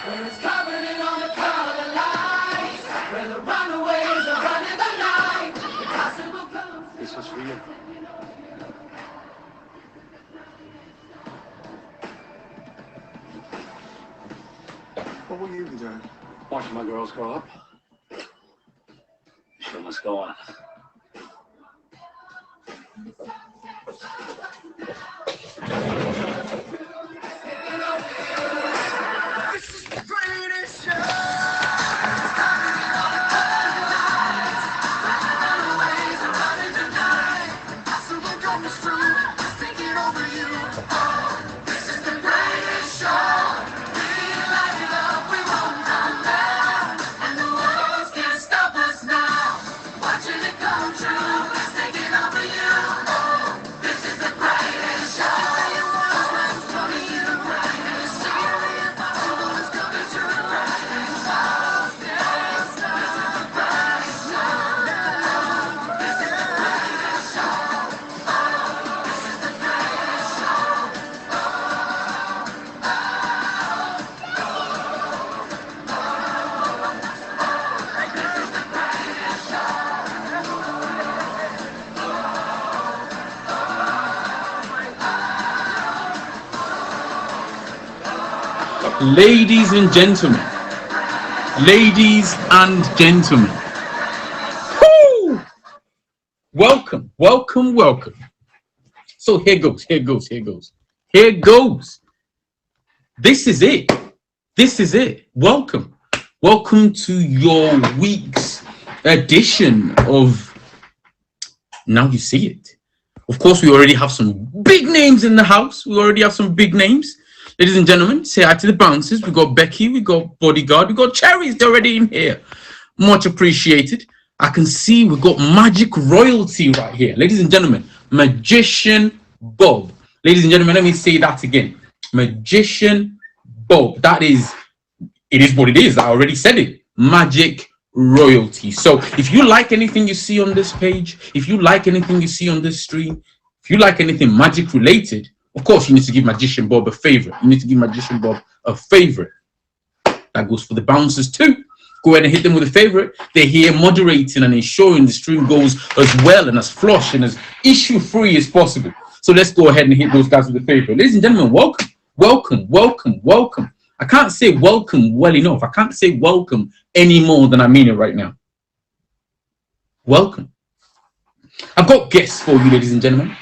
Where it's covered in all the color lights, where the runaways are running the night. Impossible comes. This was for you. What will you be doing? Watching my girls grow up. The show must go on. Ladies and gentlemen, whoo! Welcome. So here goes. This is it. Welcome to your week's edition of Now You See It. Of course, we already have some big names in the house. Ladies and gentlemen, say hi to the bouncers. We got Becky, we got Bodyguard, we got Cherries. They're already in here. Much appreciated. I can see we got Magic Royalty right here. Ladies and gentlemen, Magician Bob. Ladies and gentlemen, let me say that again. Magician Bob. It is what it is. I already said it. Magic Royalty. So if you like anything you see on this page, if you like anything you see on this stream, if you like anything magic related, of course, you need to give Magician Bob a favorite. That goes for the bouncers too. Go ahead and hit them with a favorite. They're here moderating and ensuring the stream goes as well and as flush and as issue-free as possible. So let's go ahead and hit those guys with a favorite. Ladies and gentlemen, welcome. I can't say welcome well enough. I can't say welcome any more than I mean it right now. Welcome. I've got guests for you, ladies and gentlemen.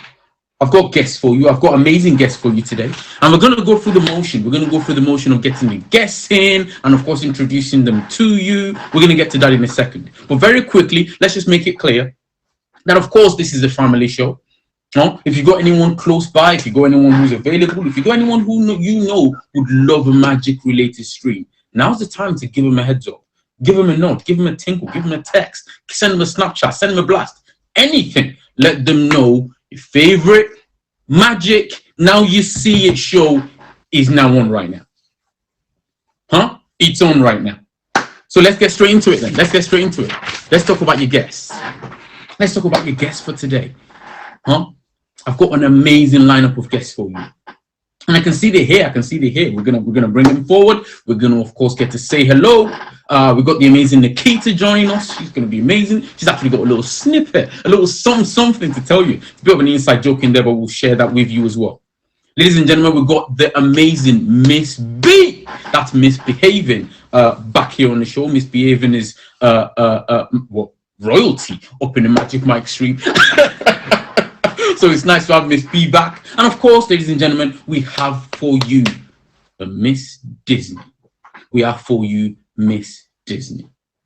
I've got amazing guests for you today. And we're going to go through the motion. We're going to go through the motion of getting the guests in and, of course, introducing them to you. We're going to get to that in a second. But very quickly, let's just make it clear that, of course, this is a family show. If you got anyone close by, if you got anyone who's available, if you got anyone who you know would love a magic-related stream, now's the time to give them a heads up. Give them a nod. Give them a tinkle. Give them a text. Send them a Snapchat. Send them a blast. Anything. Let them know your favorite Magic Now You See It show is now on right now. It's on right now. So let's get straight into it then. Let's talk about your guests. Let's talk about your guests for today. I've got an amazing lineup of guests for you. And I can see they're here. We're gonna bring them forward. We're gonna, of course, get to say hello. We've got the amazing Nikita joining us. She's gonna be amazing. She's actually got a little snippet, a little something to tell you. A bit of an inside joke in there, but we'll share that with you as well. Ladies and gentlemen, we've got the amazing Miss B. That's Misbehaving back here on the show. Misbehaving is royalty up in the Magic Mike stream. So it's nice to have Miss B back. And of course, ladies and gentlemen, we have for you a Miss Disney.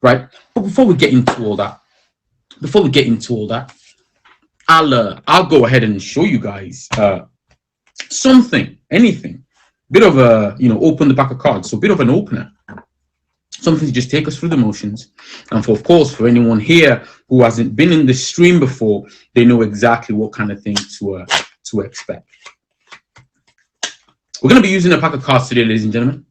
Right? But before we get into all that, I'll go ahead and show you guys anything. Bit of a, open the pack of cards. So a bit of an opener. Something to just take us through the motions. And for anyone here who hasn't been in this stream before, they know exactly what kind of thing to expect. We're going to be using a pack of cards today, ladies and gentlemen.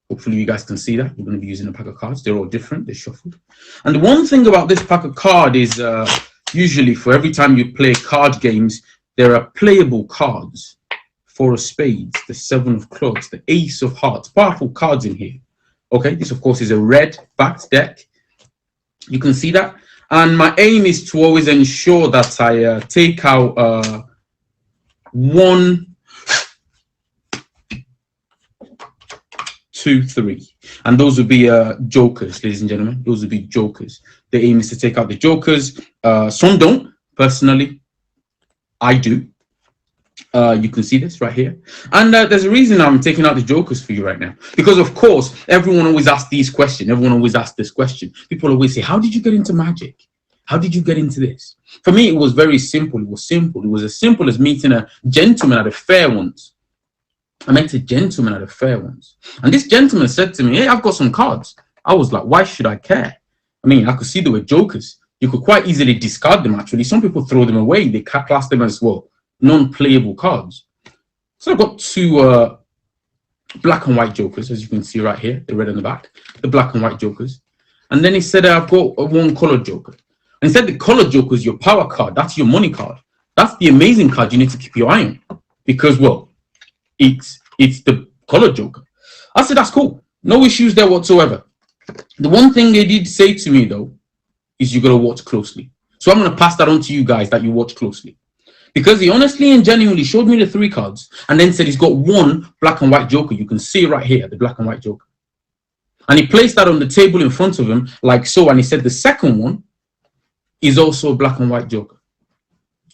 Hopefully you guys can see that. We're going to be using a pack of cards. They're all different. They're shuffled. And the one thing about this pack of cards is usually for every time you play card games, there are playable cards. Four of spades, the seven of clubs, the ace of hearts. Powerful cards in here. Okay, this of course is a red backed deck. You can see that. And my aim is to always ensure that I take out 1, 2, 3. And those would be jokers, ladies and gentlemen. Those would be jokers. The aim is to take out the jokers. Some don't, personally. I do. You can see this right here. And there's a reason I'm taking out the jokers for you right now. Because, of course, everyone always asks these questions. Everyone always asks this question. People always say, how did you get into magic? How did you get into this? For me, it was very simple. It was simple. It was as simple as meeting a gentleman at a fair once. I met a gentleman at a fair once. And this gentleman said to me, hey, I've got some cards. I was like, why should I care? I mean, I could see they were jokers. You could quite easily discard them, actually. Some people throw them away. They class them as, well, non-playable cards. So I've got 2 black and white jokers, as you can see right here, the red on the back, the black and white jokers. And then he said, I've got 1 colored joker. And he said the colored joker is your power card. That's your money card. That's the amazing card you need to keep your eye on. Because, well, it's the colored joker. I said, that's cool. No issues there whatsoever. The one thing they did say to me, though, is you got to watch closely. So I'm going to pass that on to you guys, that you watch closely. Because he honestly and genuinely showed me the 3 cards and then said he's got 1 black and white joker. You can see right here, the black and white joker. And he placed that on the table in front of him like so. And he said the second one is also a black and white joker.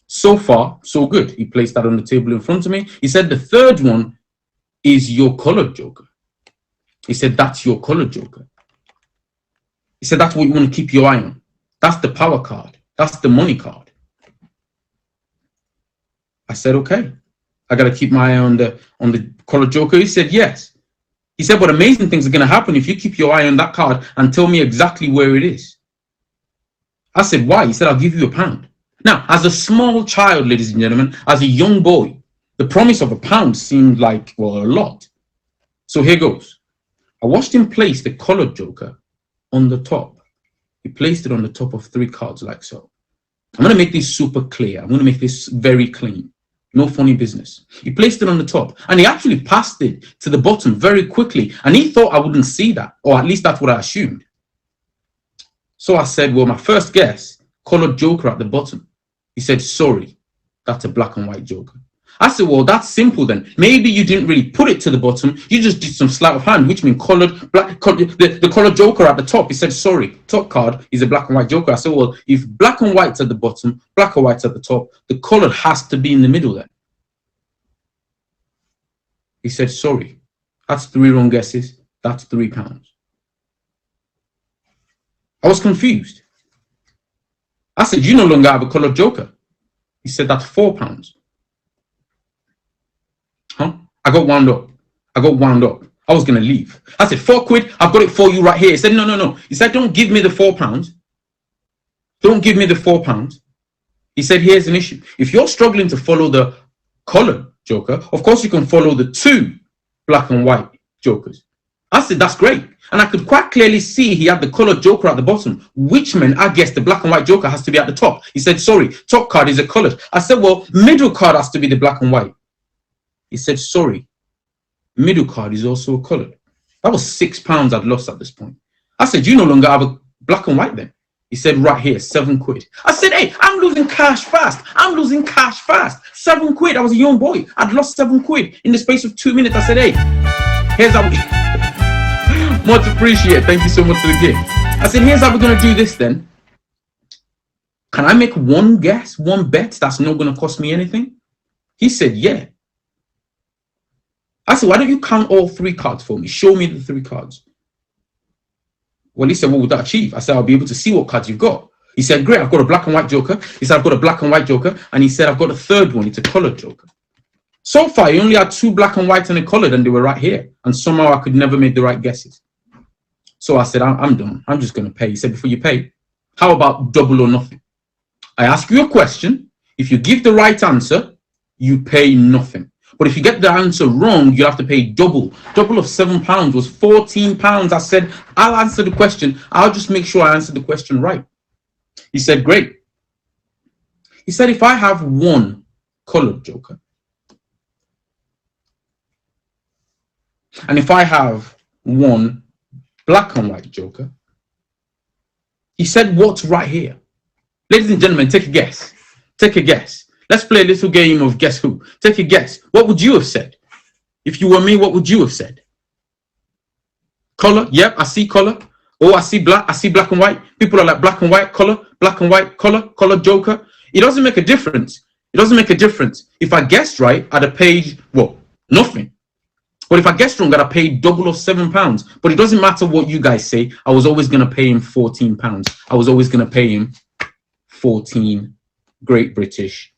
So far, so good. He placed that on the table in front of me. He said the third one is your colored joker. He said that's your colored joker. He said that's what you want to keep your eye on. That's the power card. That's the money card. I said, okay, I got to keep my eye on the colored joker. He said, yes. He said, but amazing things are going to happen if you keep your eye on that card and tell me exactly where it is. I said, why? He said, I'll give you £1. Now, as a small child, ladies and gentlemen, as a young boy, the promise of £1 seemed like, well, a lot. So here goes. I watched him place the colored joker on the top. He placed it on the top of 3 cards like so. I'm going to make this super clear. I'm going to make this very clean. No funny business. He placed it on the top and he actually passed it to the bottom very quickly. And he thought I wouldn't see that, or at least that's what I assumed. So I said, well, my first guess, colored joker at the bottom. He said, sorry, that's a black and white joker. I said, well, that's simple then. Maybe you didn't really put it to the bottom. You just did some sleight of hand, which means colored, black, the colored joker at the top. He said, sorry, top card is a black and white joker. I said, well, if black and white's at the bottom, black and white's at the top, the colored has to be in the middle then. He said, sorry, that's 3 wrong guesses. That's £3. I was confused. I said, you no longer have a colored joker. He said, that's £4. Huh? I got wound up. I was going to leave. I said, £4. I've got it for you right here. He said, no. He said, don't give me the £4. Don't give me the £4. He said, here's an issue. If you're struggling to follow the colored joker, of course you can follow the 2 black and white jokers. I said, that's great. And I could quite clearly see he had the colored joker at the bottom, which meant I guess the black and white joker has to be at the top. He said, sorry, top card is a colored. I said, well, middle card has to be the black and white. He said, sorry, middle card is also a colored. That was £6 I'd lost at this point. I said, you no longer have a black and white then. He said, right here, £7. I said, hey, I'm losing cash fast. I'm losing cash fast. £7. I was a young boy. I'd lost £7 in the space of 2 minutes. I said, hey, here's how we... Much appreciated. Thank you so much for the gift. I said, here's how we're going to do this then. Can I make one guess, one bet that's not going to cost me anything? He said, yeah. I said, why don't you count all 3 cards for me? Show me the 3 cards. Well, he said, what would that achieve? I said, I'll be able to see what cards you've got. He said, great, I've got a black and white joker. He said, I've got a black and white joker. And he said, I've got a third one. It's a colored joker. So far, he only had 2 black and white and a colored, and they were right here. And somehow I could never make the right guesses. So I said, I'm done. I'm just going to pay. He said, before you pay, how about double or nothing? I ask you a question. If you give the right answer, you pay nothing. But if you get the answer wrong, you have to pay double. Double of £7 was £14. I said, I'll answer the question. I'll just make sure I answer the question right. He said, great. He said, if I have 1 colored joker, and if I have 1 black and white Joker. He said, what's right here? Ladies and gentlemen, take a guess. Take a guess. Let's play a little game of guess who. Take a guess. What would you have said? If you were me, what would you have said? Color? Yep, I see color. Oh, I see black. I see black and white. People are like black and white, color, black and white, color, Joker. It doesn't make a difference. It doesn't make a difference. If I guessed right, I'd have paid, well, nothing. But if I guessed wrong, I'd have paid double or £7. But it doesn't matter what you guys say. I was always going to pay him £14. I was always going to pay him 14 Great British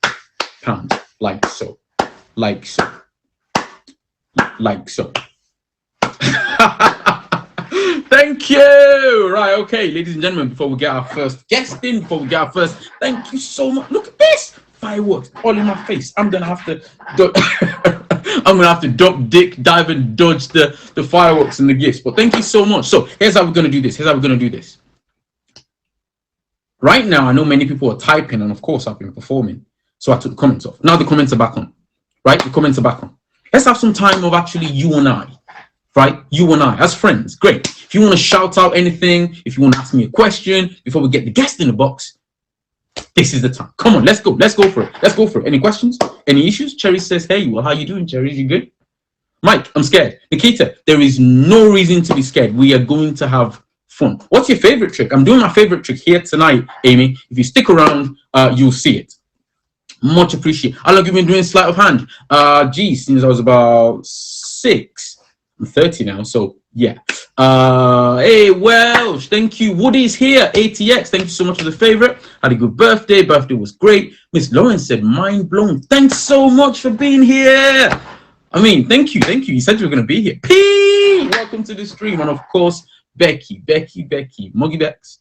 pounds. Like so. Like so. Like so. Thank you. Right, okay, ladies and gentlemen, before we get our first guest in, thank you so much. Look at this. Fireworks all in my face. I'm gonna have to duck, dick, dive and dodge the fireworks and the gifts. But thank you so much. So here's how we're gonna do this. Right now, I know many people are typing, and of course I've been performing. So I took the comments off. Now the comments are back on. Right? The comments are back on. Let's have some time of actually you and I. Right? You and I as friends. Great. If you want to shout out anything, if you want to ask me a question before we get the guest in the box, this is the time. Come on, let's go. Let's go for it. Let's go for it. Any questions? Any issues? Cherry says, hey, well, how you doing, Cherry? You good? Mike, I'm scared. Nikita, there is no reason to be scared. We are going to have fun. What's your favorite trick? I'm doing my favorite trick here tonight, Amy. If you stick around, you'll see it. Much appreciated. How long have you been doing sleight of hand? Geez, since I was about 6. I'm 30 now, so yeah. Hey, Welsh, thank you. Woody's here. ATX, thank you so much for the favorite. Had a good birthday. Birthday was great. Miss Lawrence said, mind blown. Thanks so much for being here. I mean, thank you. You said you were going to be here. P, welcome to the stream. And of course, Becky, Moggy Bex.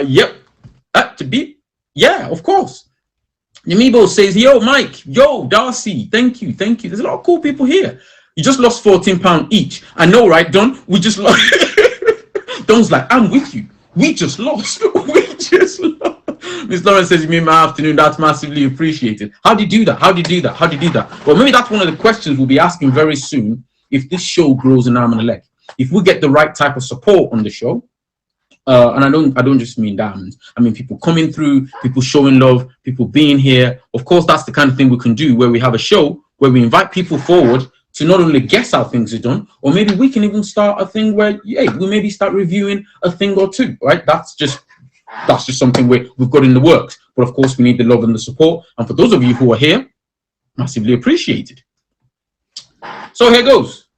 Yep. To be, yeah, of course. Yamibo says, yo, Mike, yo, Darcy, thank you. There's a lot of cool people here. You just lost £14 each. I know, right, Don? We just lost. Don's like, I'm with you. We just lost. Miss Lawrence says, you made my afternoon. That's massively appreciated. How do you do that? Well, maybe that's one of the questions we'll be asking very soon if this show grows an arm and a leg. If we get the right type of support on the show, and I don't just mean diamonds. I mean people coming through, people showing love, people being here. Of course, that's the kind of thing we can do where we have a show where we invite people forward to not only guess how things are done, or maybe we can even start a thing where, hey, we maybe start reviewing a thing or two, right? That's just something we've got in the works. But of course, we need the love and the support. And for those of you who are here, massively appreciated. So here goes.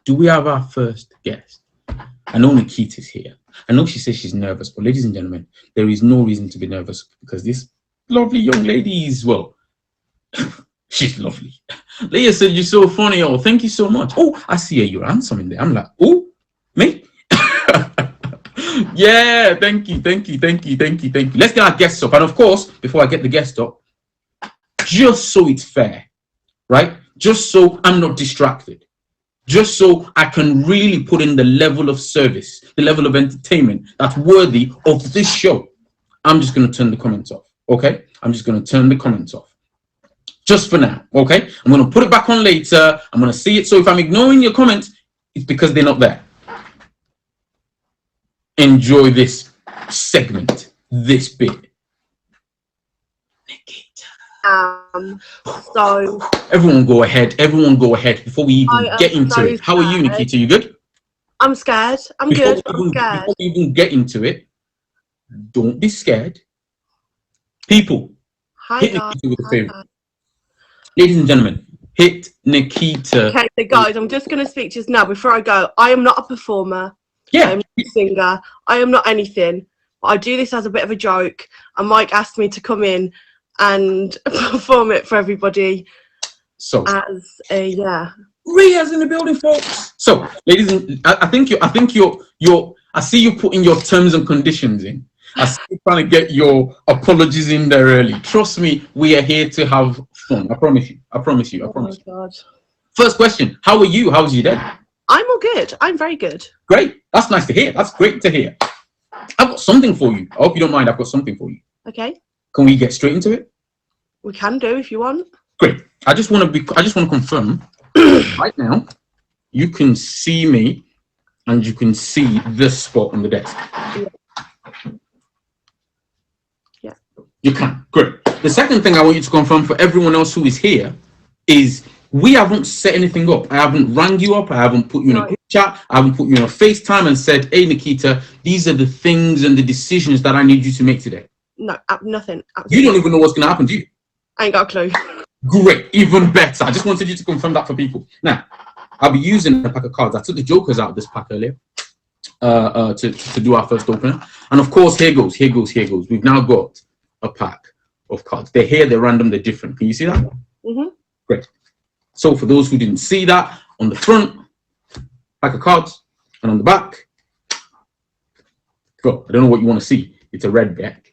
Do we have our first guest? I know Nikita's here. I know she says she's nervous, but ladies and gentlemen, there is no reason to be nervous because this lovely young lady is, well, she's lovely. Leah said, you're so funny. Oh, thank you so much. Oh, I see you're handsome in there. I'm like, oh, me? Yeah, thank you. Let's get our guests up. And of course, before I get the guest up, just so it's fair, right? Just so I'm not distracted. Just so I can really put in the level of service, the level of entertainment that's worthy of this show. I'm just going to turn the comments off, okay? I'm just going to turn the comments off. Just for now, okay? I'm going to put it back on later. I'm going to see it. So if I'm ignoring your comments, it's because they're not there. Enjoy this segment, this bit. Nikita. So everyone go ahead before we even get into it. How are you, Nikita? You good? I'm scared. I'm good. I'm scared. Before we even get into it, don't be scared. People, hit Nikita with a favorite. Ladies and gentlemen, hit Nikita. Okay, so guys, I'm just going to speak just now before I go. I am not a performer. Yeah. I'm not a singer. I am not anything. But I do this as a bit of a joke. And Mike asked me to come in and perform it for everybody. So as a, yeah. Ria's in the building, folks. So, ladies and I think you're I see you putting your terms and conditions in. I see you trying to get your apologies in there early. Trust me, we are here to have fun. I promise you. Oh my God. First question, how are you? How's your day? I'm all good. I'm very good. Great. That's nice to hear. That's great to hear. I've got something for you. I hope you don't mind. I've got something for you. Okay. Can we get straight into it? We can do if you want. Great. I just want to confirm right now, you can see me and you can see this spot on the desk. Yeah. You can. Great. The second thing I want you to confirm for everyone else who is here is we haven't set anything up. I haven't rang you up. I haven't put you in a group chat. I haven't put you in a FaceTime and said, hey, Nikita, these are the things and the decisions that I need you to make today. No, nothing. Absolutely. You don't even know what's going to happen, do you? I ain't got a clue. Great. Even better. I just wanted you to confirm that for people. Now, I'll be using a pack of cards. I took the jokers out of this pack earlier to do our first opener. And of course, here goes. We've now got a pack of cards. They're here, they're random, they're different. Can you see that? Mm-hmm. Great. So for those who didn't see that, on the front, pack of cards, and on the back, I don't know what you want to see. It's a red deck.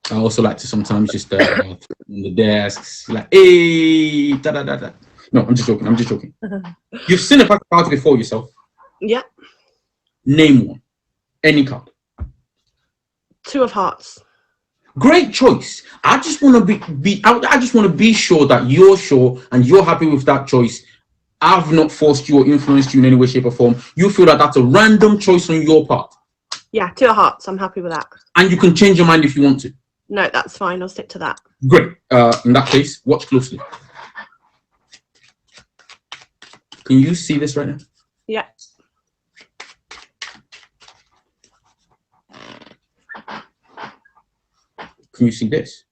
I also like to sometimes just on the desks, like, hey, da da da da. No, I'm just joking. You've seen a pack of cards before yourself. Yeah. Name one. Any card. 2 of hearts. Great choice. I just want to I just want to be sure that you're sure and you're happy with that choice. I've not forced you or influenced you in any way, shape, or form. You feel that that's a random choice on your part. Yeah, 2 of hearts. I'm happy with that. And you can change your mind if you want to. No, that's fine. I'll stick to that. Great. In that case, watch closely. Can you see this right now? Yeah. Can you see this?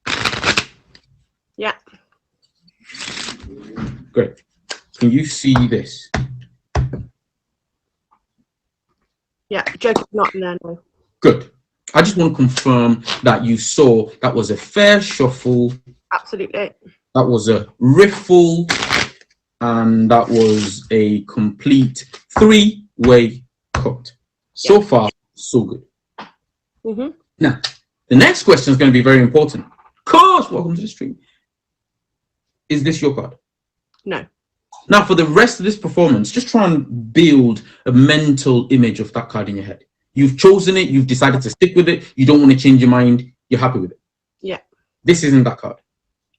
Yeah. Great. Can you see this? Yeah, Joker's not in there, no. Good. I just want to confirm that you saw that was a fair shuffle. Absolutely. That was a riffle. And that was a complete 3-way cut. So far, so good. Mm-hmm. Now, the next question is going to be very important. Of course, welcome to the stream. Is this your card? No. Now, for the rest of this performance, just try and build a mental image of that card in your head. You've chosen it. You've decided to stick with it. You don't want to change your mind. You're happy with it. Yeah. This isn't that card.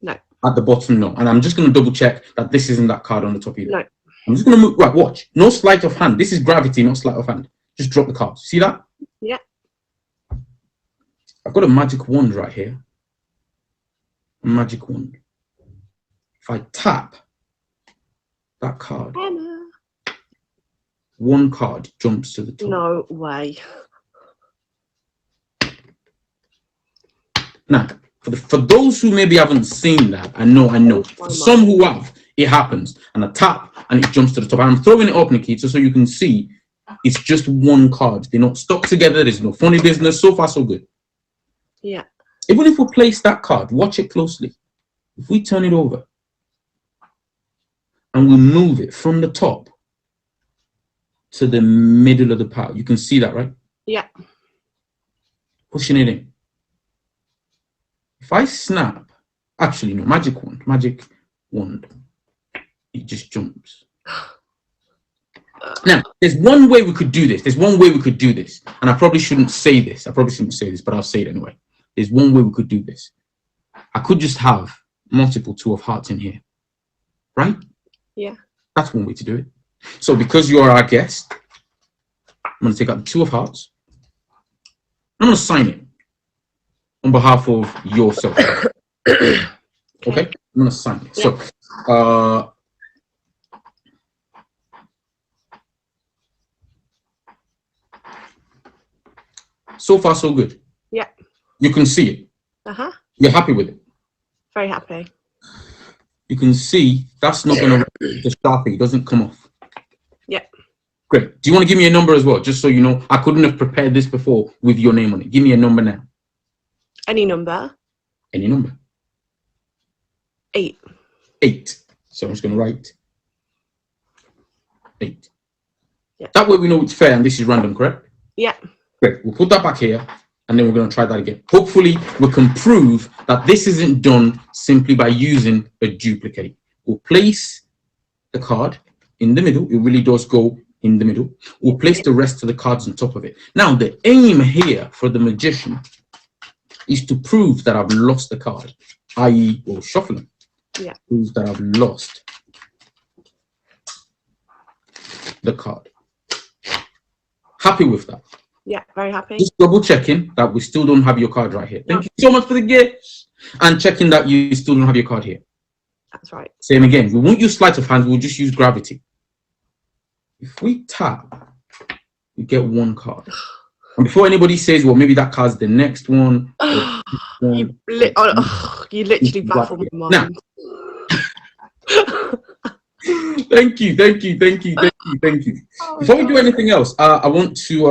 No. At the bottom, no. And I'm just going to double check that this isn't that card on the top either. No. I'm just going to move. Right, watch. No sleight of hand. This is gravity, not sleight of hand. Just drop the cards. See that? Yeah. I've got a magic wand right here. A magic wand. If I tap that card, Emma. one card jumps to the top. No way. Now, for those who maybe haven't seen that, I know. For some who have, it happens. And I tap and it jumps to the top. I'm throwing it up, Nikita, so you can see it's just one card. They're not stuck together. There's no funny business. So far, so good. Yeah. Even if we place that card, watch it closely. If we turn it over and we move it from the top to the middle of the pile, you can see that, right? Yeah. Pushing it in. If I snap, actually no, magic wand, it just jumps. Now, there's one way we could do this. And I probably shouldn't say this. But I'll say it anyway. There's one way we could do this. I could just have multiple 2 of hearts in here. Right? Yeah. That's one way to do it. So because you are our guest, I'm going to take out the 2 of hearts. I'm going to sign it on behalf of yourself. Okay? I'm going to sign it. Yeah. So, so far, so good. Yeah. You can see it. Uh-huh. You're happy with it. Very happy. You can see that's not going to, the Sharpie doesn't come off. Yeah. Great. Do you want to give me a number as well? Just so you know, I couldn't have prepared this before with your name on it. Give me a number now. Any number? Any number. 8. 8. So I'm just going to write 8. Yeah. That way we know it's fair and this is random, correct? Yeah. Great. We'll put that back here and then we're going to try that again. Hopefully we can prove that this isn't done simply by using a duplicate. We'll place the card in the middle. It really does go in the middle. We'll place the rest of the cards on top of it. Now, the aim here for the magician is to prove that I've lost the card, i.e., or shuffling. Yeah. Prove that I've lost the card. Happy with that? Yeah, very happy. Just double checking that we still don't have your card right here. Thank you so much for the gifts. And checking that you still don't have your card here. That's right. Same again. We won't use sleight of hand. We'll just use gravity. If we tap, you get one card. And before anybody says, well, maybe that card's the next one. You literally baffled my mind. Thank you. Before we do anything else, I want to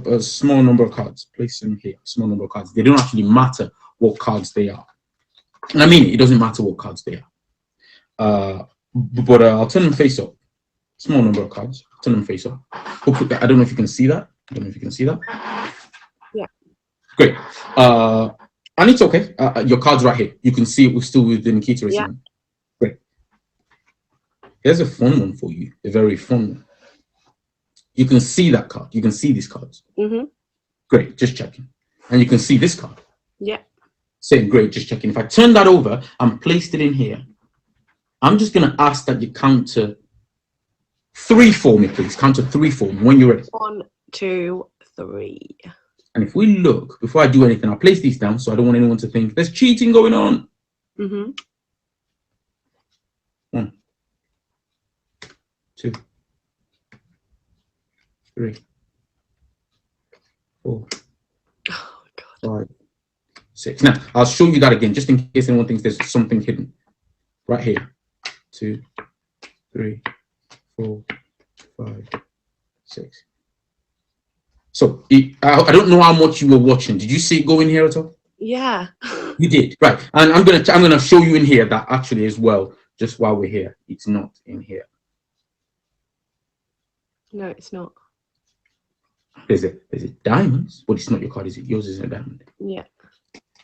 a small number of cards. Place them here. Small number of cards. They don't actually matter what cards they are. And I mean, it doesn't matter what cards they are. But I'll turn them face up. Small number of cards. Turn them face up. Hopefully, I don't know if you can see that. Yeah. Great. And it's okay. Your card's right here. You can see it. We're still within Nikita. Yeah. Great. Here's a fun one for you. A very fun one. You can see that card. You can see these cards. Mm-hmm. Great. Just checking. And you can see this card. Yeah. Same. Great. Just checking. If I turn that over and placed it in here, I'm just going to ask that you count to 3 for me, please. Count to 3 for me when you're ready. 1, 2, 3. And if we look, before I do anything, I'll place these down so I don't want anyone to think there's cheating going on. Mm-hmm. 1, 2, 3, 4, Oh God. 5, 6. Now, I'll show you that again, just in case anyone thinks there's something hidden. Right here. 2, 3, 4, 5, 6. So I don't know how much you were watching. Did you see it go in here at all? Yeah. You did, right? And I'm gonna show you in here that actually as well. Just while we're here, it's not in here. No, it's not. There's a diamonds, but it's not your card, is it? Yours is a diamond. Yeah.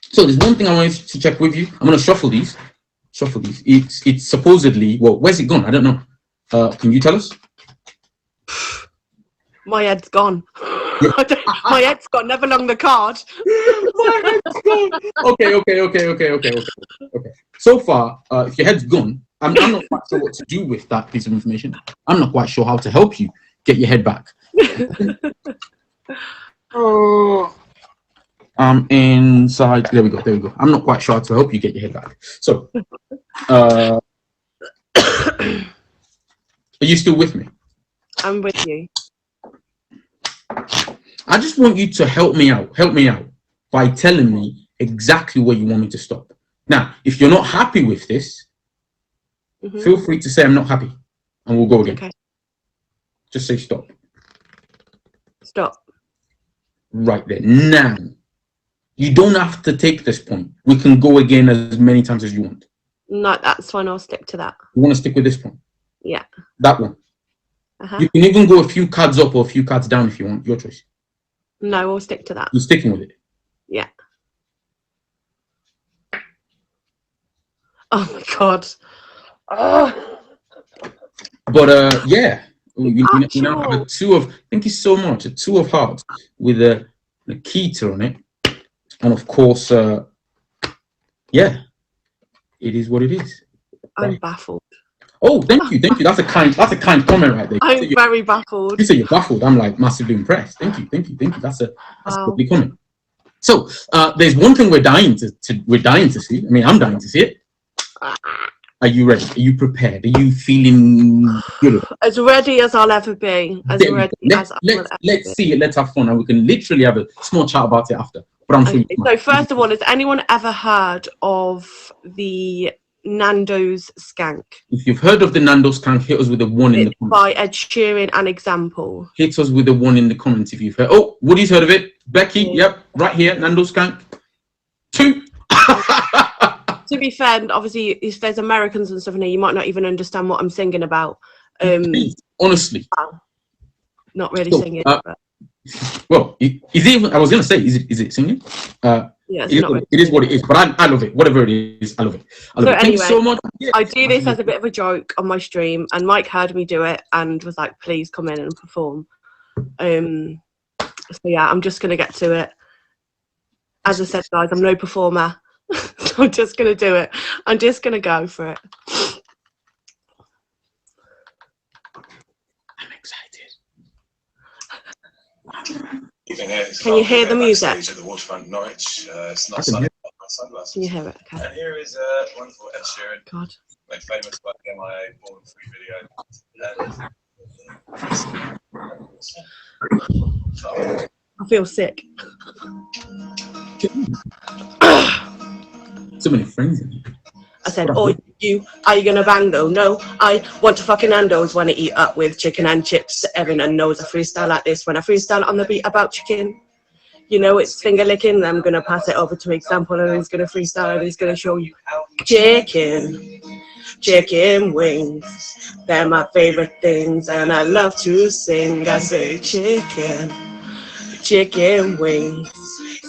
So there's one thing I wanted to check with you. I'm gonna shuffle these. It's supposedly, well, where's it gone? I don't know. Can you tell us? My head's gone. Yeah. My head's gone. Never long the card. My head's gone. Okay. So far, if your head's gone, I'm not quite sure what to do with that piece of information. I'm not quite sure how to help you get your head back. Inside. There we go. I'm not quite sure how to help you get your head back. So, are you still with me? I'm with you. I just want you to help me out by telling me exactly where you want me to stop. Now, if you're not happy with this, feel free to say I'm not happy, and we'll go again. Okay. Just say stop. Stop. Right there. Now, you don't have to take this point. We can go again as many times as you want. No, that's fine. I'll stick to that. You want to stick with this point? Yeah. That one. Uh-huh. You can even go a few cards up or a few cards down if you want. Your choice. No, we'll stick to that. You're sticking with it. Yeah. Oh my God. Oh. But yeah, we now have a 2 of. Thank you so much. A 2 of hearts with a Nikita on it, and of course, yeah, it is what it is. I'm baffled. Oh, thank you. That's a kind comment right there. I'm very baffled. You say you're baffled. I'm like massively impressed. Thank you. That's a lovely comment. So there's one thing we're dying to see. I mean, I'm dying to see it. Are you ready? Are you prepared? Are you feeling good? As ready as I'll ever be. Let's see it. Let's have fun, and we can literally have a small chat about it after. But I'm sure. So first of all, has anyone ever heard of the Nando's Skank? If you've heard of the Nando's Skank, hit us with a 1 in the comments. By Ed Sheeran, an example. Hit us with a 1 in the comments if you've heard. Oh, Woody's heard of it. Becky, yep, right here, Nando's Skank. 2. To be fair, obviously, if there's Americans and stuff in here, you might not even understand what I'm singing about. Honestly. Well, not really singing. But. Well, is it even, I was going to say, is it singing? Yeah, it is what it is, but I love it. Whatever it is, I love it. Thank you so much. Yeah. I do this as a bit of a joke on my stream, and Mike heard me do it and was like, please come in and perform. So yeah, I'm just going to get to it. As I said, guys, I'm no performer. So I'm just going to do it. I'm just going to go for it. Even here, Can you hear the music? At the Waterfront, Norwich. It's not I can sunny. hear Sunglasses. Can you hear it? Okay. And here is wonderful Ed Sheeran, God. made famous by the MIA Born Free video. I feel sick. So many friends in here. I said, oh, you, are you gonna bang though? No, I want to fucking Nando's, wanna eat up with chicken and chips. Everyone knows I freestyle like this. When I freestyle on the beat about chicken, you know it's finger licking. I'm gonna pass it over to example and he's gonna freestyle and he's gonna show you chicken. Chicken wings, they're my favorite things and I love to sing. I say chicken wings.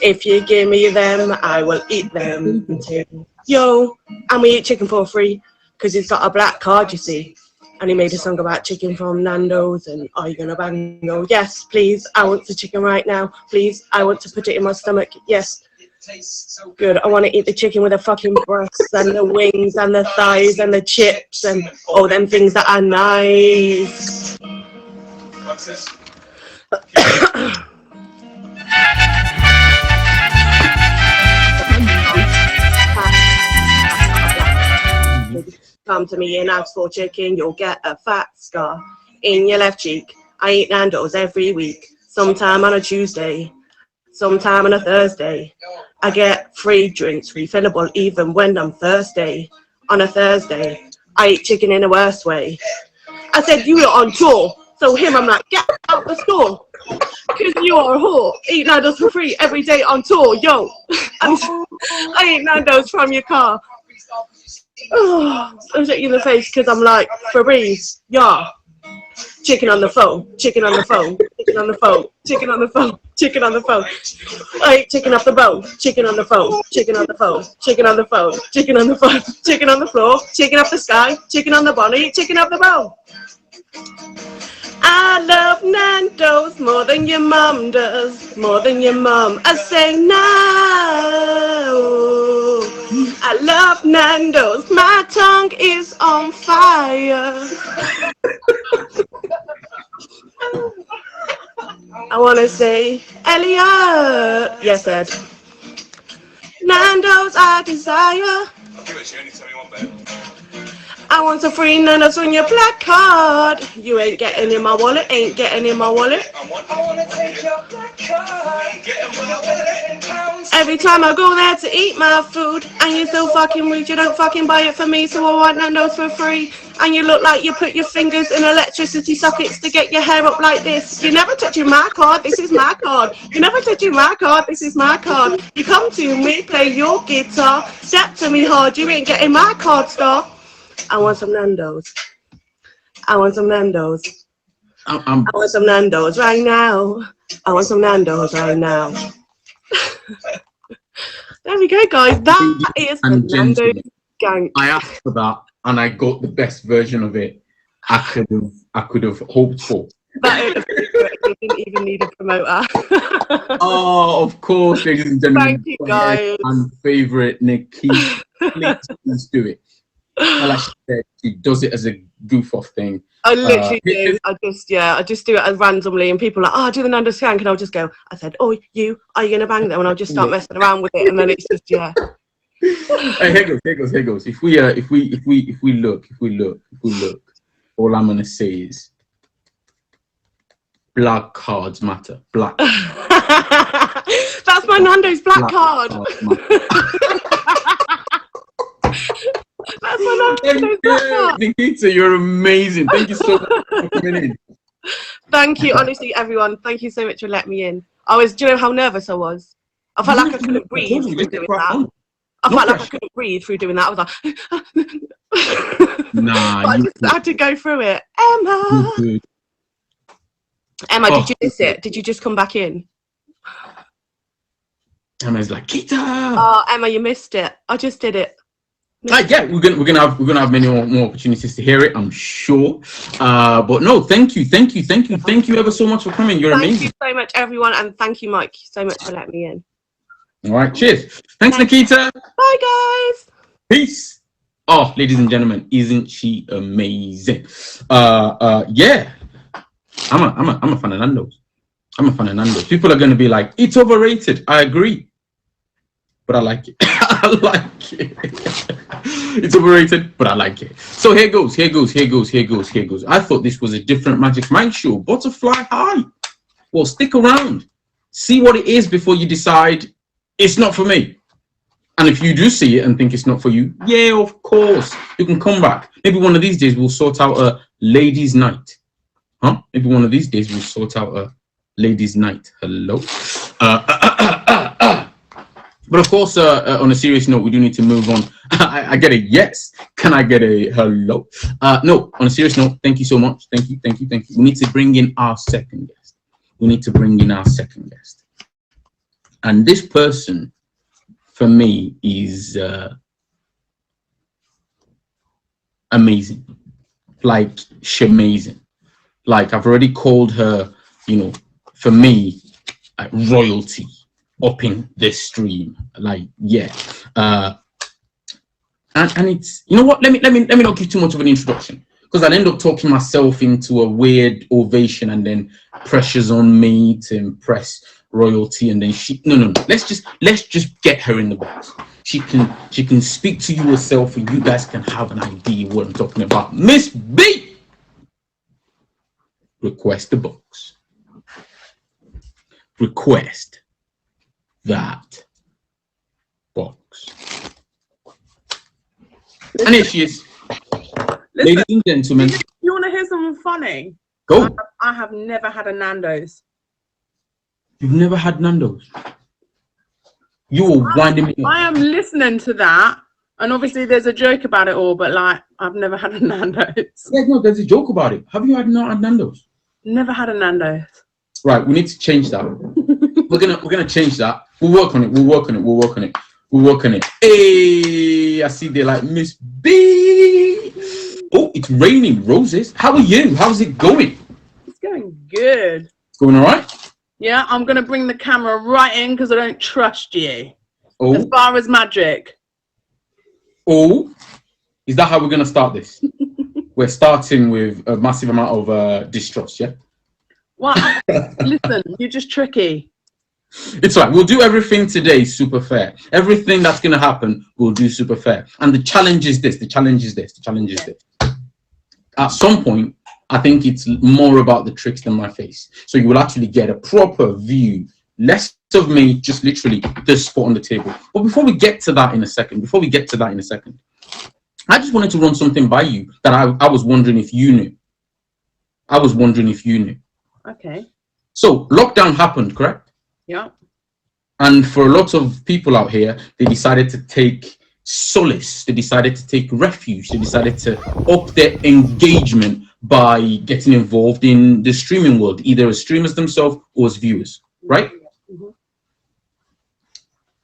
If you give me them, I will eat them too. Yo, and we eat chicken for free because he's got a black card, you see. And he made a song about chicken from Nando's and are you gonna bang? No, yes, please, I want the chicken right now. Please, I want to put it in my stomach. Yes, good. I want to eat the chicken with the fucking breasts and the wings and the thighs and the chips and all them things that are nice. What's this? Come to me and ask for chicken, you'll get a fat scar in your left cheek. I eat Nando's every week, sometime on a Tuesday, sometime on a Thursday. I get free drinks, refillable even when I'm thirsty. On a Thursday, I eat chicken in the worst way. I said, you are on tour. So him, I'm like, get out the store. Because you are a whore. Eat Nando's for free every day on tour, yo. I eat Nando's from your car. Oh, I was at you in the face because I'm like, Febreze, yeah. Chicken on the phone, chicken on the phone, chicken on the phone, chicken on the phone, chicken on the phone. I eat chicken off the bone, chicken on the phone, chicken on the phone, chicken on the phone, chicken on the phone, chicken on the floor, chicken off the sky, chicken on the body, chicken off the bone. I love Nando's more than your mum does, more than your mum. I say no. I love Nando's, my tongue is on fire. I want to say, Elliot. Yes, Ed. Nando's I desire. I'll give it to you anytime you want, babe. I want a free Nando's on your black card. You ain't getting in my wallet, ain't getting in my wallet. I want to take your black card. Get in my wallet. Every time I go there to eat my food, and you're so fucking rude, you don't fucking buy it for me, so I want Nando's for free. And you look like you put your fingers in electricity sockets to get your hair up like this. You never touching my card, this is my card. You never touching my card, this is my card. You come to me, play your guitar, step to me hard, you ain't getting my card, star. I want some Nando's. I want some Nando's. I want some Nando's right now. I want some Nando's right now. There we go, guys. That is the Nando's gang. I asked for that, and I got the best version of it I could have hoped for. That you didn't even need a promoter. Oh, of course, ladies and gentlemen. Thank you, guys. And favorite Nikita, please do it. Well, like she said, she does it as a goof off thing. I literally do. I just do it as randomly, and people are like, "Oh, do the Nando's skank," and I'll just go. I said, "Oh, you are you gonna bang them?" And I'll just start messing around with it, and then it's just yeah. Hey, here goes. If we look, all I'm gonna say is black cards matter. Black. That's my Nando's black card. That's my Nando's black card. Nikita, you're amazing. Thank you so much for coming in. Thank you, honestly, everyone. Thank you so much for letting me in. Do you know how nervous I was? I felt like I couldn't breathe through doing that. I felt like I couldn't breathe through doing that. I was like, nah. But I just had to go through it. Emma, did you miss it? Did you just come back in? Emma's like, Kita. Oh, Emma, you missed it. I just did it. Yeah, we're gonna have many more opportunities to hear it, I'm sure. But no, thank you ever so much for coming. You're amazing. Thank you so much, everyone, and thank you, Mike, so much for letting me in. All right, cheers. Thanks, Nikita. Bye, guys. Peace. Oh, ladies and gentlemen, isn't she amazing? Yeah, I'm a fan of Nando's. I'm a fan of Nando's. People are going to be like, it's overrated. I agree. But I like it. I like it. It's overrated, but I like it. So here goes. I thought this was a different Magic Mike show. Butterfly high. Well, stick around. See what it is before you decide it's not for me. And if you do see it and think it's not for you, yeah, of course, you can come back. Maybe one of these days we'll sort out a ladies' night. Huh? Maybe one of these days we'll sort out a ladies' night. Hello. But of course, on a serious note, we do need to move on. I get a yes. Can I get a hello? No, on a serious note, thank you so much. Thank you. We need to bring in our second guest. And this person, for me, is amazing. Like, she's amazing. Like, I've already called her, for me, royalty. Up in this stream, like, yeah, and it's, you know what, let me not give too much of an introduction, because I'll end up talking myself into a weird ovation and then pressures on me to impress royalty, and then no, let's just get her in the box. She can speak to you herself, and you guys can have an idea what I'm talking about. Miss B, request the box. Request that box. And here she is. Listen, ladies and gentlemen. you want to hear something funny? Go. I have never had a Nando's. You've never had Nando's? You were winding me up. I am listening to that, and obviously there's a joke about it all, but like, I've never had a Nando's. Yeah, no, there's a joke about it. Have you not had Nando's? Never had a Nando's. Right, we need to change that. We're gonna change that. We'll work on it. Hey, I see they like Miss B. Oh, it's raining roses. How are you? How's it going? It's going good. It's going all right? Yeah, I'm gonna bring the camera right in because I don't trust you. Oh. As far as magic. Oh, is that how we're gonna start this? We're starting with a massive amount of distrust, yeah? Well, listen, you're just tricky. It's right. We'll do everything today super fair. Everything that's going to happen, we'll do super fair. And the challenge is this. At some point, I think it's more about the tricks than my face. So you will actually get a proper view, less of me, just literally this spot on the table. But before we get to that in a second, I just wanted to run something by you that I was wondering if you knew. Okay. So lockdown happened, correct? Yeah. And for a lot of people out here, they decided to take solace. They decided to take refuge. They decided to up their engagement by getting involved in the streaming world, either as streamers themselves or as viewers, right? Mm-hmm.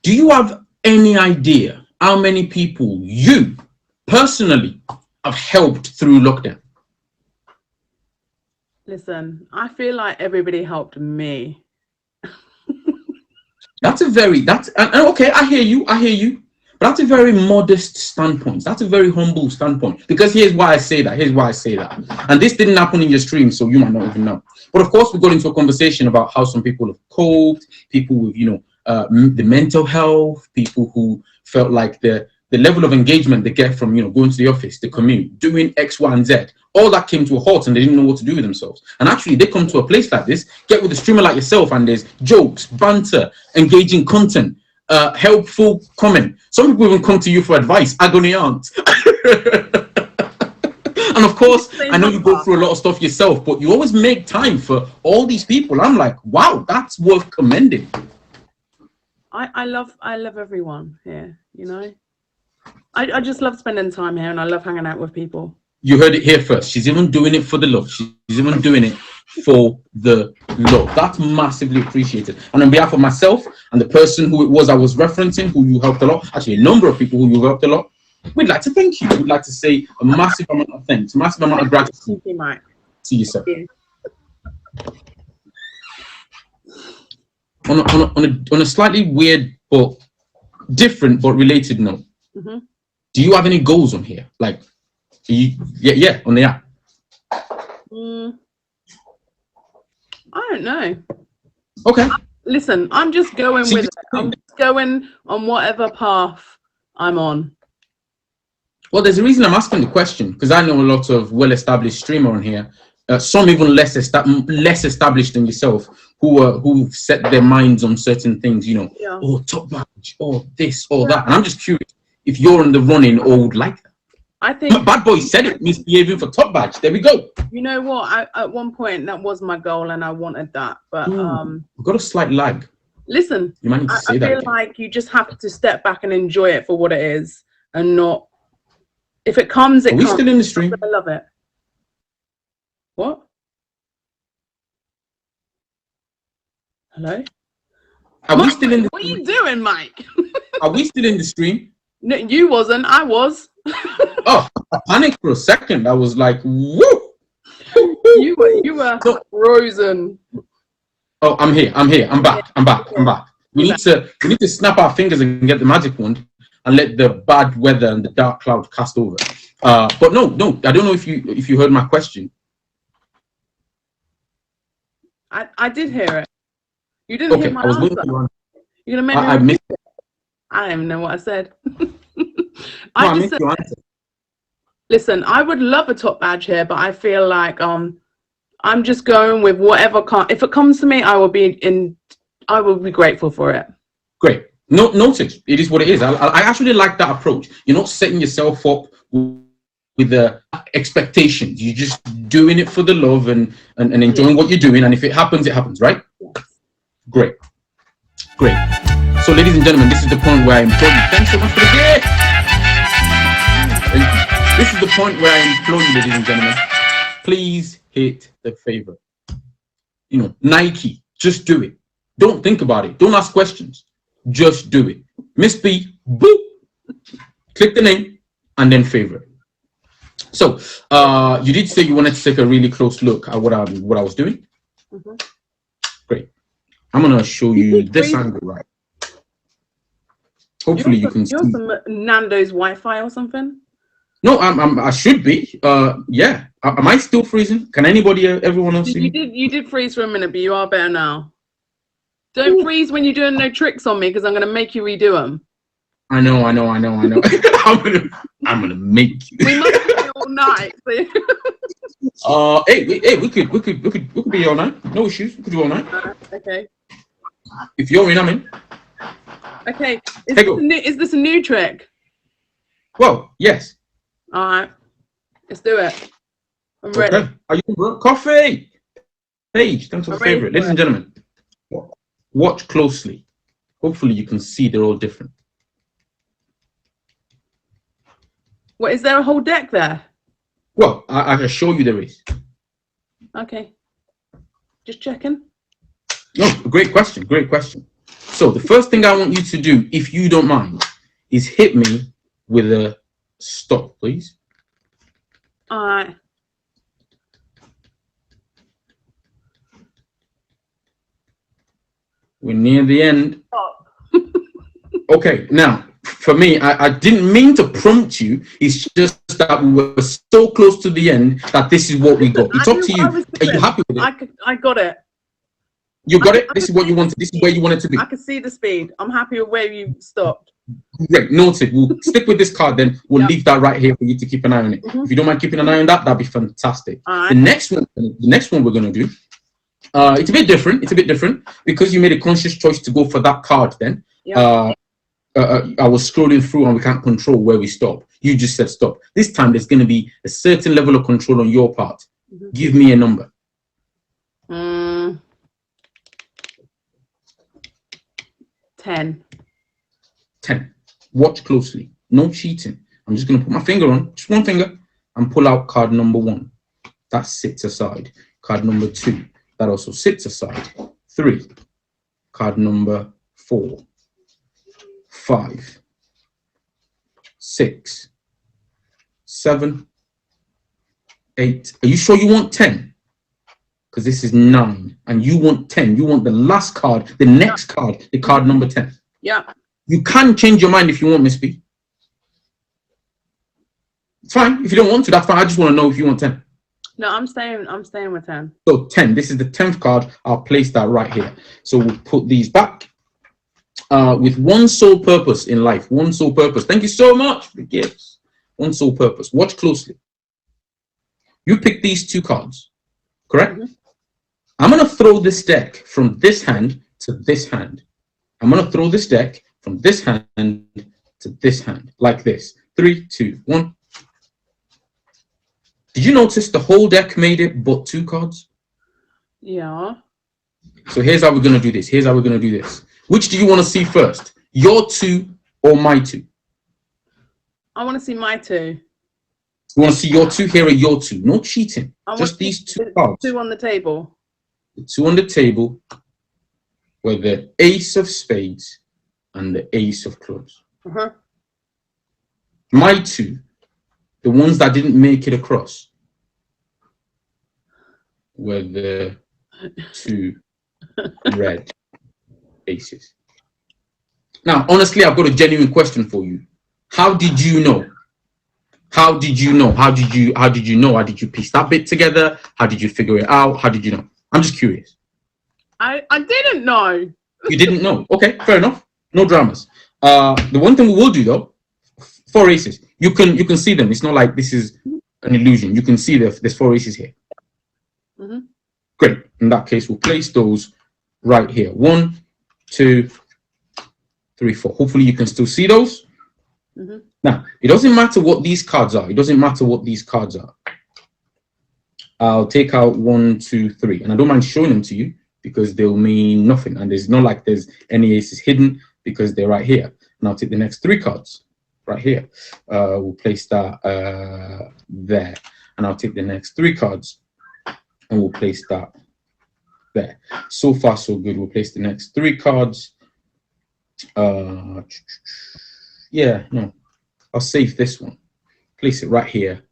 Do you have any idea how many people you personally have helped through lockdown? Listen, I feel like everybody helped me. Okay, I hear you. But that's a very modest standpoint. That's a very humble standpoint. Because here's why I say that. And this didn't happen in your stream, so you might not even know. But of course, we got into a conversation about how some people have coped, people with, the mental health, people who felt like the level of engagement they get from, going to the office, the commute, doing X, Y, and Z, all that came to a halt and they didn't know what to do with themselves. And actually, they come to a place like this, get with a streamer like yourself, and there's jokes, banter, engaging content, helpful comment. Some people even come to you for advice, agony aunt. And of course, I know you go through a lot of stuff yourself, but you always make time for all these people. I'm like, wow, that's worth commending. I love everyone here, I just love spending time here, and I love hanging out with people. You heard it here first. She's even doing it for the love. She's even doing it for the love. That's massively appreciated. And on behalf of myself and the person who it was I was referencing, who you helped a lot, actually a number of people who you helped a lot, we'd like to thank you. We'd like to say a massive amount of thanks, a massive amount of gratitude Thank you, Mike. to yourself. Thank you. On a slightly weird but different but related note, Mm-hmm. do you have any goals on here? Like, on the app? I don't know. Okay. Listen, I'm just going See, with it. I'm just going on whatever path I'm on. Well, there's a reason I'm asking the question, because I know a lot of well-established streamer on here, some even less established than yourself, who set their minds on certain things. You know, Yeah. oh, top badge, or this, or that. And I'm just curious if you're in the running or would like that. I think Bad Boy said it, misbehaving for top badge. There we go. you know what? At one point that was my goal, and I wanted that. But We've got a slight lag. listen, You might need to I say that feel again. like you just have to step back and enjoy it for what it is, and not. If it comes, it Are we comes. still in the stream? I love it. What? Hello? Are we Mike, still in the what are stream? you doing, Mike? Are we still in the stream? No, you wasn't. I was. Oh, I panicked for a second. I was like, woo! You were So- frozen. Oh, I'm here. I'm back. We need to snap our fingers and get the magic wand and let the bad weather and the dark cloud cast over. But no, I don't know if you heard my question. I did hear it. You didn't Okay, hear my I was answer. going to answer. You're gonna make me. I missed it. I don't even know what I said. No, I I just missed said, your answer. listen, I would love a top badge here, but I feel like I'm just going with whatever if it comes to me, I will be grateful for it. Great. No, noted. It is what it is. I actually like that approach. You're not setting yourself up with the expectations. You're just doing it for the love and enjoying what you're doing. And if it happens, it happens, right? Great. So, ladies and gentlemen, this is the point where I implore you. Thanks so much for the gift. Thank you. This is the point where I implore you, ladies and gentlemen. Please hit the favorite. You know, Nike, just do it. Don't think about it. Don't ask questions. Just do it. Miss B, boop. Click the name and then favorite. So, you did say you wanted to take a really close look at what I was doing. Mhm. Great. I'm gonna show you this angle, right? Hopefully you can see. You're some Nando's Wi-Fi or something. No, I should be. Yeah. Am I still freezing? Can anybody, everyone else see me? You did freeze for a minute, but you are better now. Don't freeze when you're doing no tricks on me, because I'm gonna make you redo them. I know. I'm gonna make you. We must be all night. So. Hey, we could be all night. No issues. We could do all night. Okay. If you're in, I'm in. Okay. Hey, Is this a new trick? Well, yes. All right. Let's do it. I'm ready. Okay. Are you bro? Coffee? Paige, thanks for the I'm ready favorite. for Ladies and gentlemen, watch closely. Hopefully you can see they're all different. What, is there a whole deck there? Well, I can show you there is. Okay. Just checking. No, great question. So the first thing I want you to do, if you don't mind, is hit me with a stop, please. All right. We're near the end. Okay, now, for me, I didn't mean to prompt you. It's just that we were so close to the end that this is what we got. It's up to you. Are you happy with it? I got it. You got it? This is what you wanted. This is where you want it to be. I can see the speed. I'm happy with where you stopped. Great, noted. We'll stick with this card then. We'll leave that right here for you to keep an eye on it. If you don't mind keeping an eye on that, that'd be fantastic. All right. The next one we're gonna do, it's a bit different. It's a bit different because you made a conscious choice to go for that card. Then I was scrolling through and we can't control where we stop. You just said stop. This time there's gonna be a certain level of control on your part. Give me a number. 10. 10. Watch closely. No cheating. I'm just going to put my finger on, just one finger, and pull out card number 1. That sits aside. Card number 2. That also sits aside. 3. Card number 4. 5. 6. 7. 8. Are you sure you want 10? Because this is 9. And you want 10. You want the last card, the next card, the card number 10. Yeah. You can change your mind if you want, Miss B. It's fine. If you don't want to, that's fine. I just want to know if you want 10. No, I'm staying with 10. So 10. This is the 10th card. I'll place that right here. So we'll put these back. With one sole purpose in life. One sole purpose. Thank you so much for the gifts. One sole purpose. Watch closely. You pick these 2 cards, correct? Mm-hmm. I'm going to throw this deck from this hand to this hand. I'm going to throw this deck from this hand to this hand, like this. 3, 2, 1. Did you notice the whole deck made it but 2 cards? Yeah. So here's how we're going to do this. Here's how we're going to do this. Which do you want to see first? Your 2 or my 2? I want to see my 2. You want to see your 2? Here are your 2. No cheating. Just these 2 cards. 2 on the table. The 2 on the table were the ace of spades and the ace of clubs. Uh-huh. My 2, the ones that didn't make it across, were the 2 red aces. Now, honestly, I've got a genuine question for you. How did you know? How did you know? How did you know? How did you piece that bit together? How did you figure it out? How did you know? I'm just curious. I didn't know. You didn't know. Okay, fair enough. No dramas. The one thing we will do though, 4 aces. You can see them. It's not like this is an illusion. You can see there's 4 aces here. Mm-hmm. Great. In that case, we'll place those right here. 1, 2, 3, 4. Hopefully you can still see those. Mm-hmm. Now, it doesn't matter what these cards are. It doesn't matter what these cards are. I'll take out 1, 2, 3. And I don't mind showing them to you because they'll mean nothing. And there's not like there's any aces hidden because they're right here. And I'll take the next 3 cards right here. We'll place that there. And I'll take the next 3 cards and we'll place that there. So far, so good. We'll place the next 3 cards. Yeah, no. I'll save this one. Place it right here.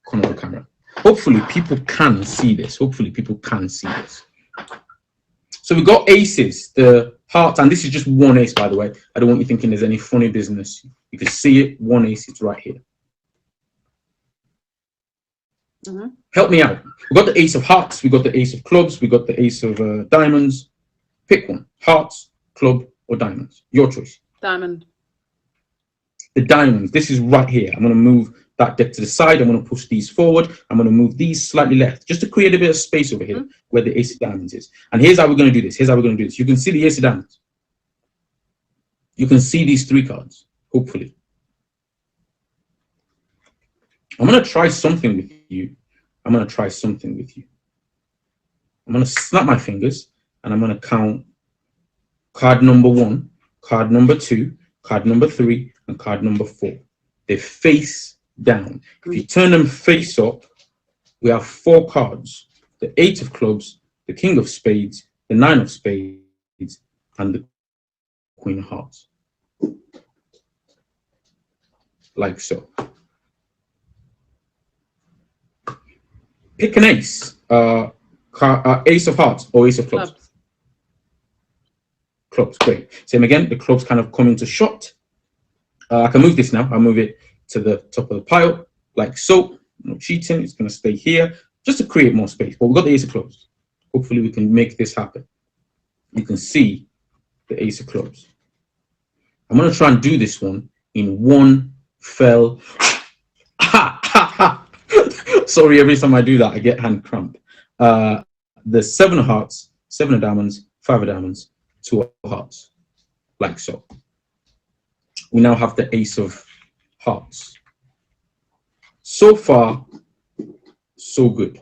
Corner of the camera. Hopefully people can see this. Hopefully people can see this. So we got aces, the hearts, and this is just 1 ace, by the way. I don't want you thinking there's any funny business. You can see it, 1 ace, it's right here. Mm-hmm. Help me out. We got the ace of hearts, we got the ace of clubs, we got the ace of diamonds. Pick one, hearts, club, or diamonds. Your choice. Diamond. The diamonds, this is right here. I'm going to move that deck to the side. I'm going to push these forward. I'm going to move these slightly left just to create a bit of space over here where the ace of diamonds is. And here's how we're going to do this. Here's how we're going to do this. You can see the ace of diamonds. You can see these 3 cards, hopefully. I'm going to try something with you. I'm going to try something with you. I'm going to snap my fingers and I'm going to count card number 1, card number 2, card number 3, and card number 4. They face down. If you turn them face up, we have 4 cards. The 8 of clubs, the king of spades, the 9 of spades, and the queen of hearts. Like so. Pick an ace. Ace of hearts or ace of clubs. Clubs, great. Same again, the clubs kind of come into shot. I can move this now. I'll move it to the top of the pile, like so. No cheating, it's going to stay here, just to create more space. But we've got the ace of clubs. Hopefully we can make this happen. You can see the ace of clubs. I'm going to try and do this one in one fell. Sorry, every time I do that, I get hand cramp. The 7 of hearts, 7 of diamonds, 5 of diamonds, 2 of hearts, like so. We now have the ace of hearts. So far, so good.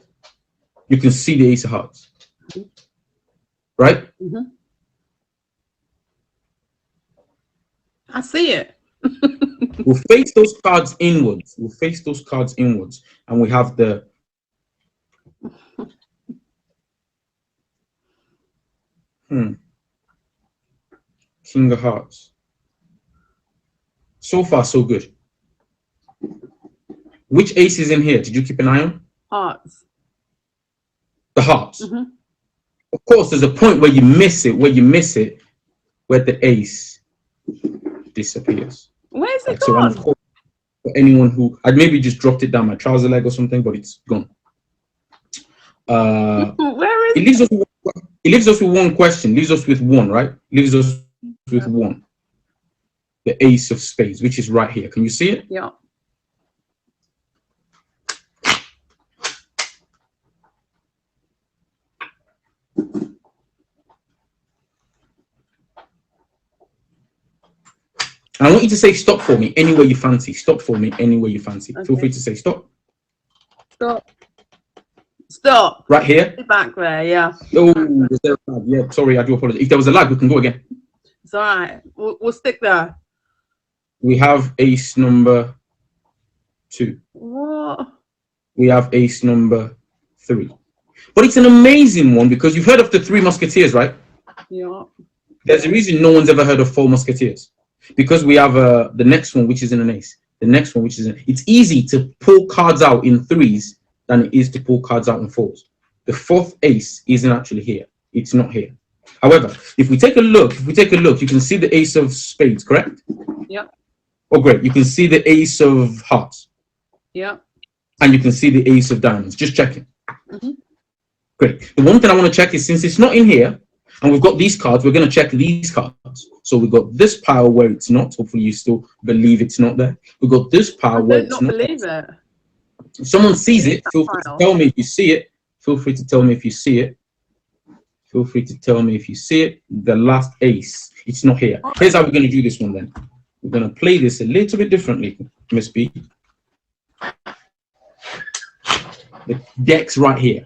You can see the ace of hearts, right? Mm-hmm. I see it. We'll face those cards inwards. We'll face those cards inwards, and we have the King of Hearts. So far, so good. Which ace is in here? Did you keep an eye on? Hearts. The hearts. Mm-hmm. Of course, there's a point where you miss it, where the ace disappears. Where's it So, gone? for anyone who I'd maybe just dropped it down my trouser leg or something, but it's gone. Where is It leaves us with one question. Leaves us with one, right? Leaves us with one. The ace of spades, which is right here. Can you see it? Yeah. And I want you to say stop for me anywhere you fancy. Stop for me anywhere you fancy. Okay. Feel free to say stop. Stop. Stop. Right here. Back there, yeah. Oh, is there a lag? Yeah, sorry, I do apologize. If there was a lag, we can go again. It's all right. We'll stick there. We have ace number 2. What? We have ace number 3. But it's an amazing one because you've heard of the 3 Musketeers, right? Yeah. There's a reason no one's ever heard of 4 Musketeers. Because we have the next one, which is in an ace. The next one, which is it's easy to pull cards out in 3s than it is to pull cards out in 4s. The 4th ace isn't actually here. It's not here. However, if we take a look, you can see the ace of spades, correct? Yeah. Oh, great. You can see the ace of hearts. Yeah. And you can see the ace of diamonds. Just checking. Mm-hmm. Great. The one thing I want to check is since it's not in here, and we've got these cards, we're going to check these cards. So we've got this pile where it's not. Hopefully you still believe it's not there. We've got this pile where it's not. I don't believe it. If someone sees it, feel free to tell me if you see it. Feel free to tell me if you see it. Feel free to tell me if you see it. The last ace. It's not here. Here's how we're going to do this one then. We're going to play this a little bit differently, Miss B. The deck's right here.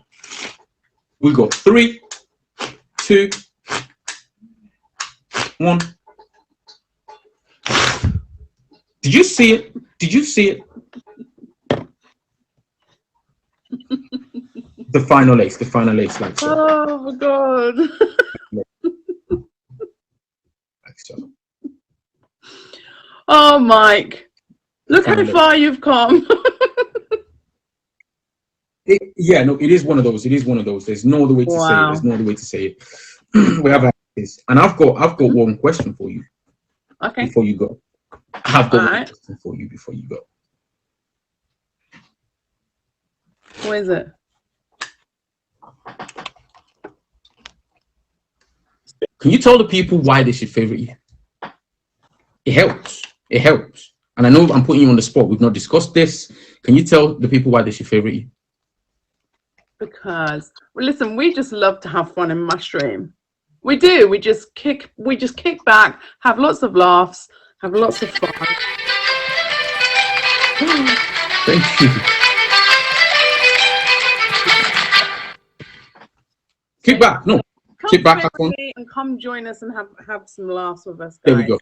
We got 3, 2, 1. Did you see it? Did you see it? The final ace, like so. Oh my god. Like so. Oh, Mike. Look how far you've come. Yeah, no, it is one of those. It is one of those. There's no other way to say it. There's no other way to say it. We have this, and I've got one question for you. Okay. Before you go, I've got one question for you before you go. What is it? Can you tell the people why they should favorite you? It helps. It helps. And I know I'm putting you on the spot. We've not discussed this. Can you tell the people why they should favorite you? Because, well, listen, we just love to have fun in my stream. We do. We just kick back, have lots of laughs, have lots of fun. Thank you. Kick back. No. Kick back. Have fun. And come join us and have some laughs with us, guys. There we go.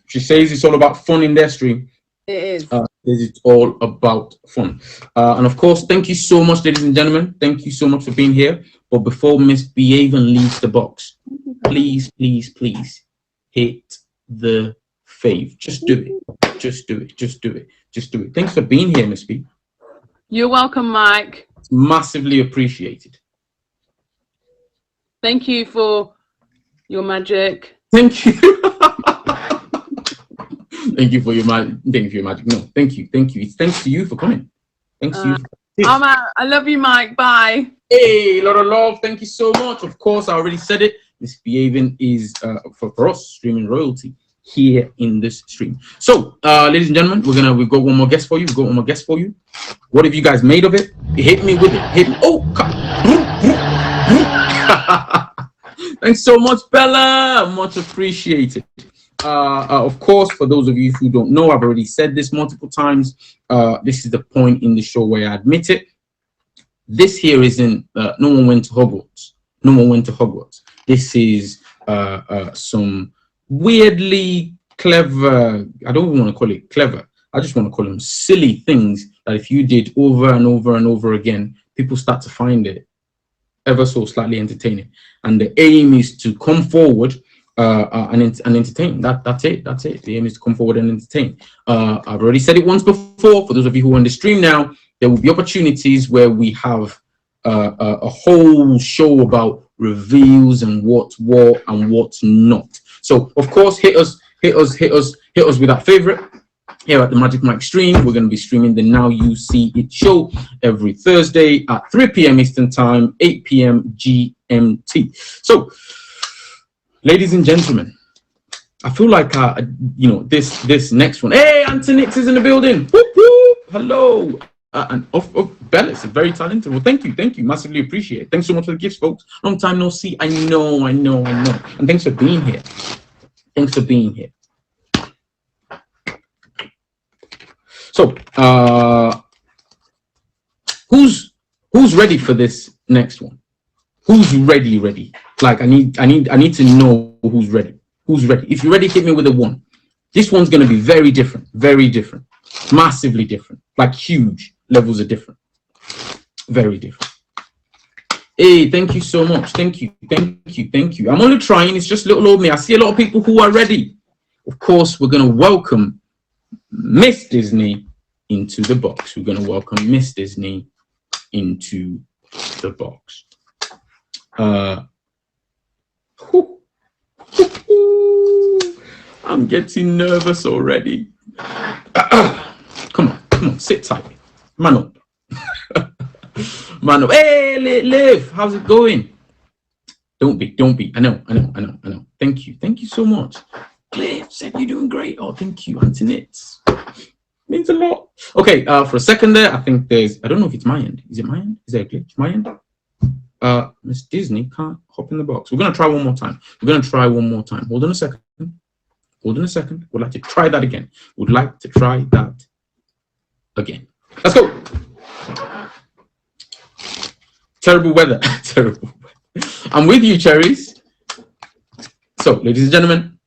She says it's all about fun in their stream. It is. It's all about fun. And of course, thank you so much, ladies and gentlemen. Thank you so much for being here. But before Miss Behaven leaves the box, please, please, please hit the fave. Just do it. Just do it. Just do it. Just do it. Thanks for being here, Miss B. You're welcome, Mike. It's massively appreciated. Thank you for your magic. Thank you. Thank you for your magic. Thank you for your magic. No, thank you. Thank you. It's thanks to you for coming. Thanks to you. I'm out. I love you, Mike. Bye. Hey, a lot of love. Thank you so much. Of course, I already said it. Misbehaving is for us streaming royalty here in this stream. So, ladies and gentlemen, we've got one more guest for you. We've got one more guest for you. What have you guys made of it? Hit me with it. Hit me. Oh, thanks so much, Bella. Much appreciated. Of course, for those of you who don't know, I've already said this multiple times. This is the point in the show where I admit it. This here isn't, no one went to Hogwarts. No one went to Hogwarts. This is some weirdly clever, I don't even want to call it clever. I just want to call them silly things that if you did over and over and over again, people start to find it ever so slightly entertaining. And the aim is to come forward and entertain. That's it. The aim is to come forward and entertain. I've already said it once before. For those of you who are on the stream now, there will be opportunities where we have a whole show about reveals and what's what and what's not. So of course, hit us with that favorite. here at the Magic Mike stream. We're going to be streaming the Now You See It show every Thursday at 3 p.m. Eastern Time, 8 p.m. GMT. So, ladies and gentlemen, I feel like, this next one. Hey, Antonix is in the building. Whoop, whoop. Hello. And Bellis is very talented. Well, thank you. Massively appreciate it. Thanks so much for the gifts, folks. Long time no see. I know. And thanks for being here. So, who's ready for this next one? Who's ready? Like, I need to know who's ready. If you're ready, hit me with a 1. This one's going to be very different, massively different, like huge levels of different, very different. Hey, thank you so much. Thank you. I'm only trying. It's just little old me. I see a lot of people who are ready. Of course, we're going to welcome Miss Disney into the box. I'm getting nervous already. Come on, sit tight. Man up. Hey, Liv, how's it going? Don't be. I know. Thank you so much. Cliff said you're doing great. Oh, thank you, Antoinette. Means a lot. Okay, for a second there, I think I don't know if it's my end. Is it my end? Is there a glitch? My end? Miss Disney can't hop in the box. We're going to try one more time. Hold on a second. We'd like to try that again. Let's go. Terrible weather. I'm with you, cherries. So, ladies and gentlemen,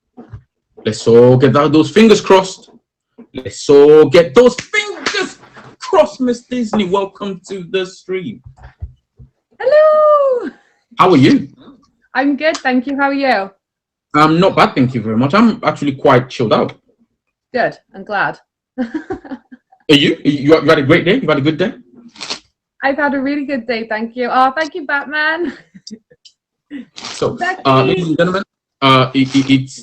let's all get those fingers crossed. Miss Disney, welcome to the stream. Hello. How are you? I'm good, thank you. How are you? I'm not bad, thank you very much. I'm actually quite chilled out. Good, I'm glad. Are you? You had a great day? You had a good day? I've had a really good day, thank you. Oh, thank you, Batman. So, ladies and gentlemen,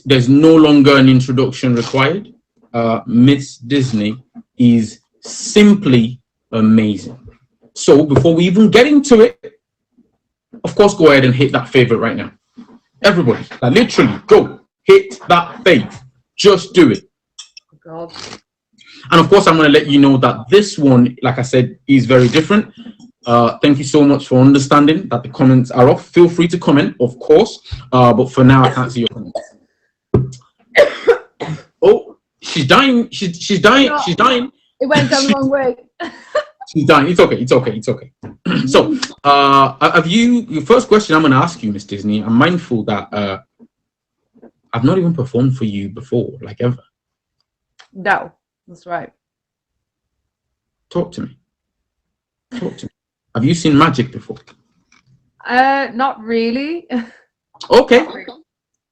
there's no longer an introduction required. Miss Disney is simply amazing. So, before we even get into it, of course, go ahead and hit that favorite right now. Everybody, like literally, go hit that fave. Just do it. Oh, God. And of course, I'm going to let you know that this one, like I said, is very different. Thank you so much for understanding that the comments are off. Feel free to comment, of course. But for now, I can't see your comments. Oh, she's dying. She's dying. No, she's dying. It went down the wrong way. She's dying. It's okay. So, your first question I'm going to ask you, Miss Disney, I'm mindful that I've not even performed for you before, like ever. No, that's right. Talk to me. Have you seen magic before? Not really. Okay.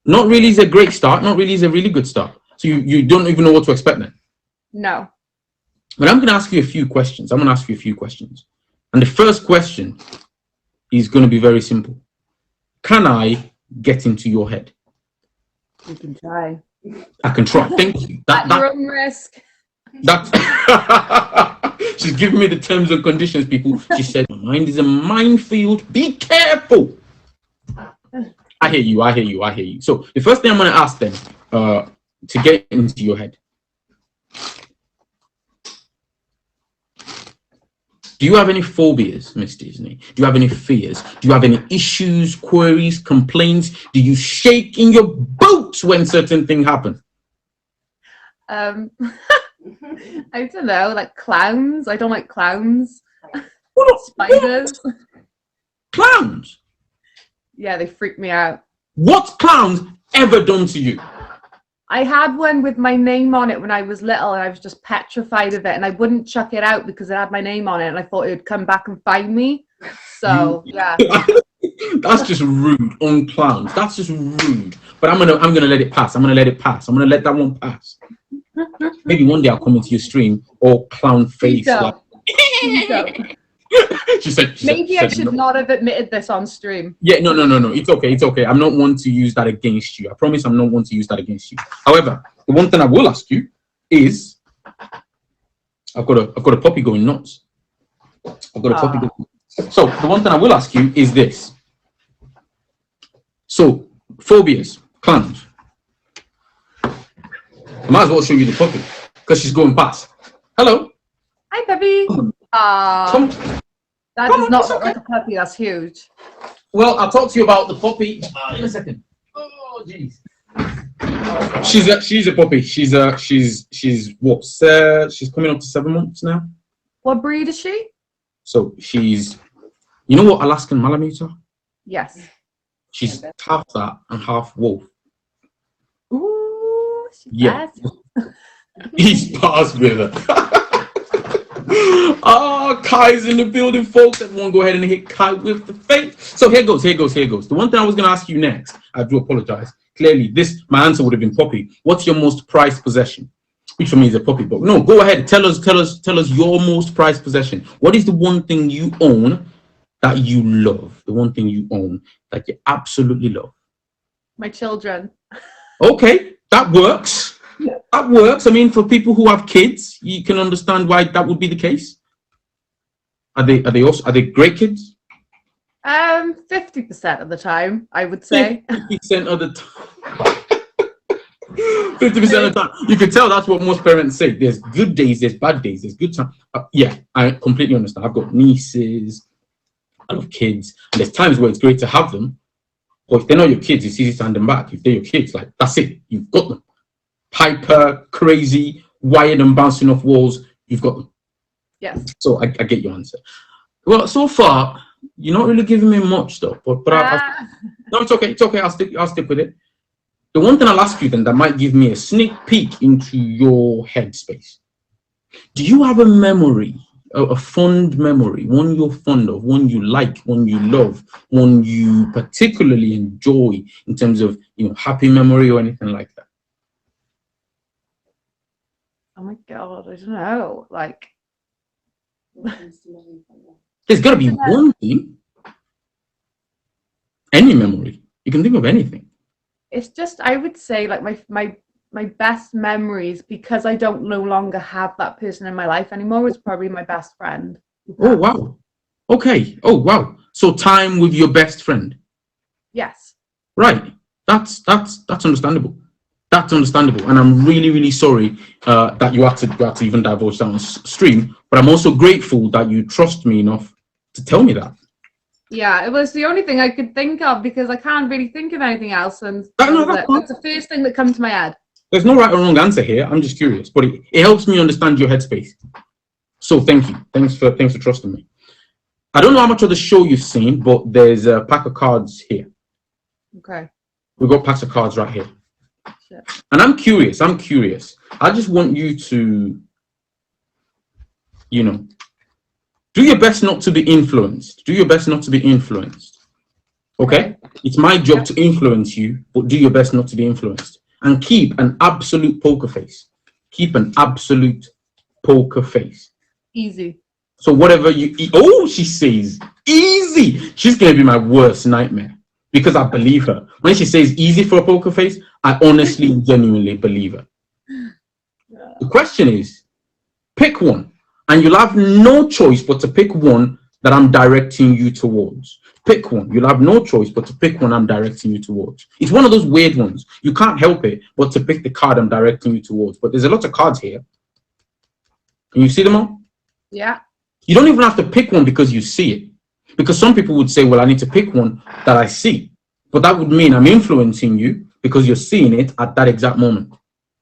Not really is a great start. Not really is a really good start. So you don't even know what to expect then? No. But I'm going to ask you a few questions. And the first question is going to be very simple. Can I get into your head? You can try. I can try. Thank you. At your own risk. She's giving me the terms and conditions, people. She said, my mind is a minefield. Be careful. I hear you. So the first thing I'm going to ask then, to get into your head. Do you have any phobias, Miss Disney? Do you have any fears? Do you have any issues, queries, complaints? Do you shake in your boots when certain things happen? I don't know, like clowns. I don't like clowns. Spiders. Clowns? Yeah, they freak me out. What's clowns ever done to you? I had one with my name on it when I was little, and I was just petrified of it, and I wouldn't chuck it out because it had my name on it, and I thought it would come back and find me. So yeah. That's just rude on clowns. That's just rude. But I'm gonna let it pass. I'm gonna let that one pass. Maybe one day I'll come into your stream all clown face. Like... she said I should not have admitted this on stream. Yeah, no. It's okay. I'm not one to use that against you. I promise I'm not one to use that against you. However, the one thing I will ask you is, I've got a puppy going nuts. I've got a puppy going nuts. So the one thing I will ask you is this. So phobias, clowns. I might as well show you the puppy because she's going past. Hello. Hi, puppy. Come That Come does on, not it's look okay. like a puppy. That's huge. Well, I'll talk to you about the puppy in a second. Oh, jeez. She's a puppy. She's what? She's coming up to 7 months now. What breed is she? So she's, you know what Alaskan Malamute are? Yes. She's half that and half wolf. Ooh, she's Yeah. bad. He's passed with her. Oh, Kai's in the building, folks. Everyone go ahead and hit Kai with the face. So here goes. The one thing I was going to ask you next, I do apologize. Clearly, my answer would have been puppy. What's your most prized possession? Which for me is a puppy, but no, go ahead. Tell us your most prized possession. What is the one thing you own that you love? The one thing you own that you absolutely love? My children. Okay, that works. That works. I mean, for people who have kids, you can understand why that would be the case. Are they great kids? 50% of the time, I would say. 50% of the time. 50% of the time. You can tell that's what most parents say. There's good days, there's bad days, there's good times. Yeah, I completely understand. I've got nieces, I have kids, and there's times where it's great to have them. But if they're not your kids, it's easy to hand them back. If they're your kids, like, that's it. You've got them. Hyper, crazy, wired and bouncing off walls, you've got them. Yes. So I get your answer. Well, so far, you're not really giving me much though. But no, it's okay. It's okay. I'll stick with it. The one thing I'll ask you then that might give me a sneak peek into your headspace. Do you have a memory, a fond memory, one you're fond of, one you like, one you love, one you particularly enjoy in terms of, happy memory or anything like that? Oh my God, I don't know. Like, there's got to be one thing. Any memory. You can think of anything. it's just, I would say, like my best memories, because I don't no longer have that person in my life anymore, is probably my best friend. Oh, wow. Okay. Oh, wow. So time with your best friend. Yes. Right. That's understandable. That's understandable. And I'm really, really sorry that you had to even divulge that on stream. But I'm also grateful that you trust me enough to tell me that. Yeah, it was the only thing I could think of because I can't really think of anything else. And That's the first thing that comes to my head. There's no right or wrong answer here. I'm just curious. But it helps me understand your headspace. So thank you. Thanks for trusting me. I don't know how much of the show you've seen, but there's a pack of cards here. Okay. We've got packs of cards right here. Shit. And I'm curious. I just want you to, do your best not to be influenced. Okay? It's my job to influence you, but do your best not to be influenced. And keep an absolute poker face. Easy. So whatever you eat, she says easy. She's going to be my worst nightmare because I believe her. When she says easy for a poker face, I honestly and genuinely believe her. The question is, pick one. And you'll have no choice but to pick one that I'm directing you towards. Pick one. You'll have no choice but to pick one I'm directing you towards. It's one of those weird ones. You can't help it but to pick the card I'm directing you towards. But there's a lot of cards here. Can you see them all? Yeah. You don't even have to pick one because you see it. Because some people would say, well, I need to pick one that I see. But that would mean I'm influencing you because you're seeing it at that exact moment.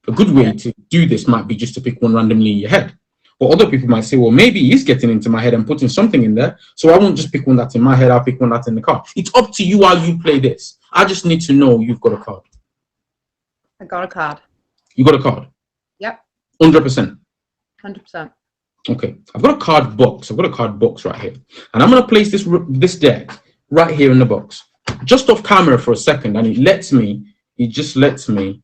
A good way to do this might be just to pick one randomly in your head. But other people might say, well, maybe he's getting into my head and putting something in there. So I won't just pick one that's in my head. I'll pick one that's in the card. It's up to you how you play this. I just need to know you've got a card. I got a card. You got a card? Yep. 100%. 100%. Okay. I've got a card box. Right here. And I'm going to place this deck right here in the box. Just off camera for a second. And it just lets me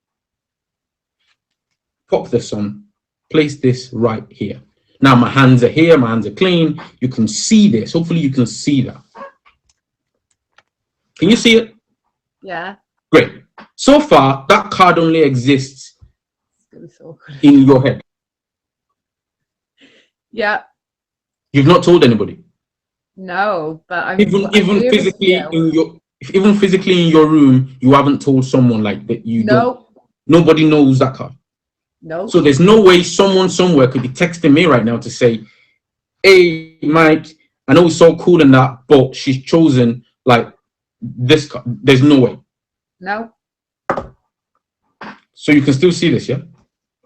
pop this on. Place this right here. Now my hands are here, my hands are clean. You can see this. Hopefully you can see that. Can you see it? Yeah. Great. So far, that card only exists It's gonna be so good. in your head. Yeah. You've not told anybody. No, but I'm Even nervous physically for you. even physically in your room, you haven't told someone like that. You don't. No. Nobody knows that card. No. So there's no way someone somewhere could be texting me right now to say, "Hey, Mike, I know it's so cool and that, but she's chosen like this card." There's no way. No. So you can still see this, yeah?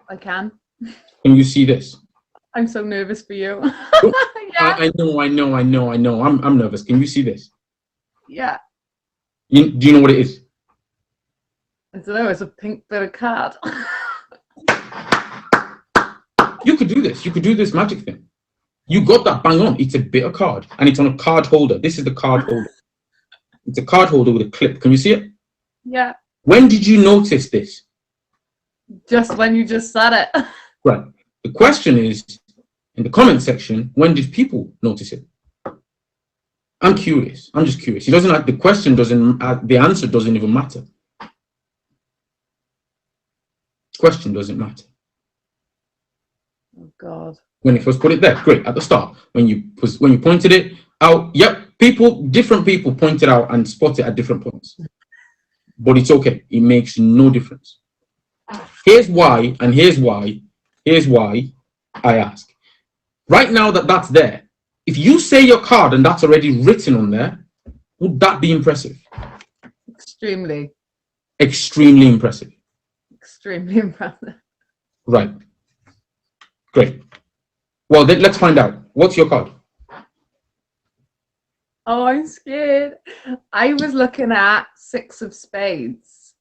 I can. Can you see this? I'm so nervous for you. Yeah. I know. I'm nervous. Can you see this? Yeah. Do you know what it is? I don't know. It's a pink bit of card. You could do this. You could do this magic thing. You got that bang on. It's a bit of card, and it's on a card holder. This is the card holder. It's a card holder with a clip. Can you see it? Yeah. When did you notice this? Just when you just said it. Right. The question is, in the comment section, when did people notice it? I'm curious. I'm just curious. It doesn't like the question doesn't. The answer doesn't even matter. Question doesn't matter. Oh God. When you first put it there, great. At the start, when you pointed it out, yep. Different people pointed out and spotted at different points. But it's okay. It makes no difference. Here's why, and here's why I ask. Right now that's there, if you say your card and that's already written on there, would that be impressive? Extremely. Extremely impressive. Extremely impressive. Right. Great. Well, then let's find out. What's your card? Oh, I'm scared. I was looking at 6 of spades.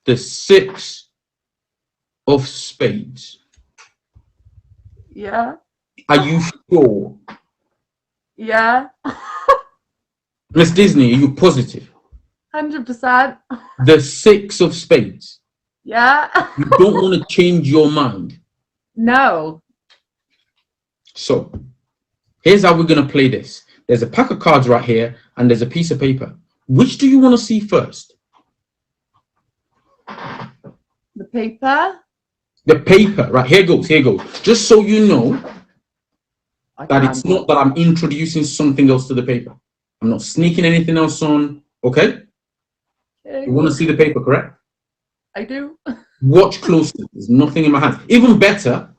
The 6 of spades. Yeah. Are you sure? Yeah. Miss Disney, are you positive? 100%. The 6 of spades. Yeah. You don't want to change your mind. No. So, here's how we're going to play this. There's a pack of cards right here, and there's a piece of paper. Which do you want to see first? The paper. The paper, right? Here goes. Just so you know that it's not that I'm introducing something else to the paper. I'm not sneaking anything else on, okay? You want to see the paper, correct? I do. Watch closely. There's nothing in my hand. Even better,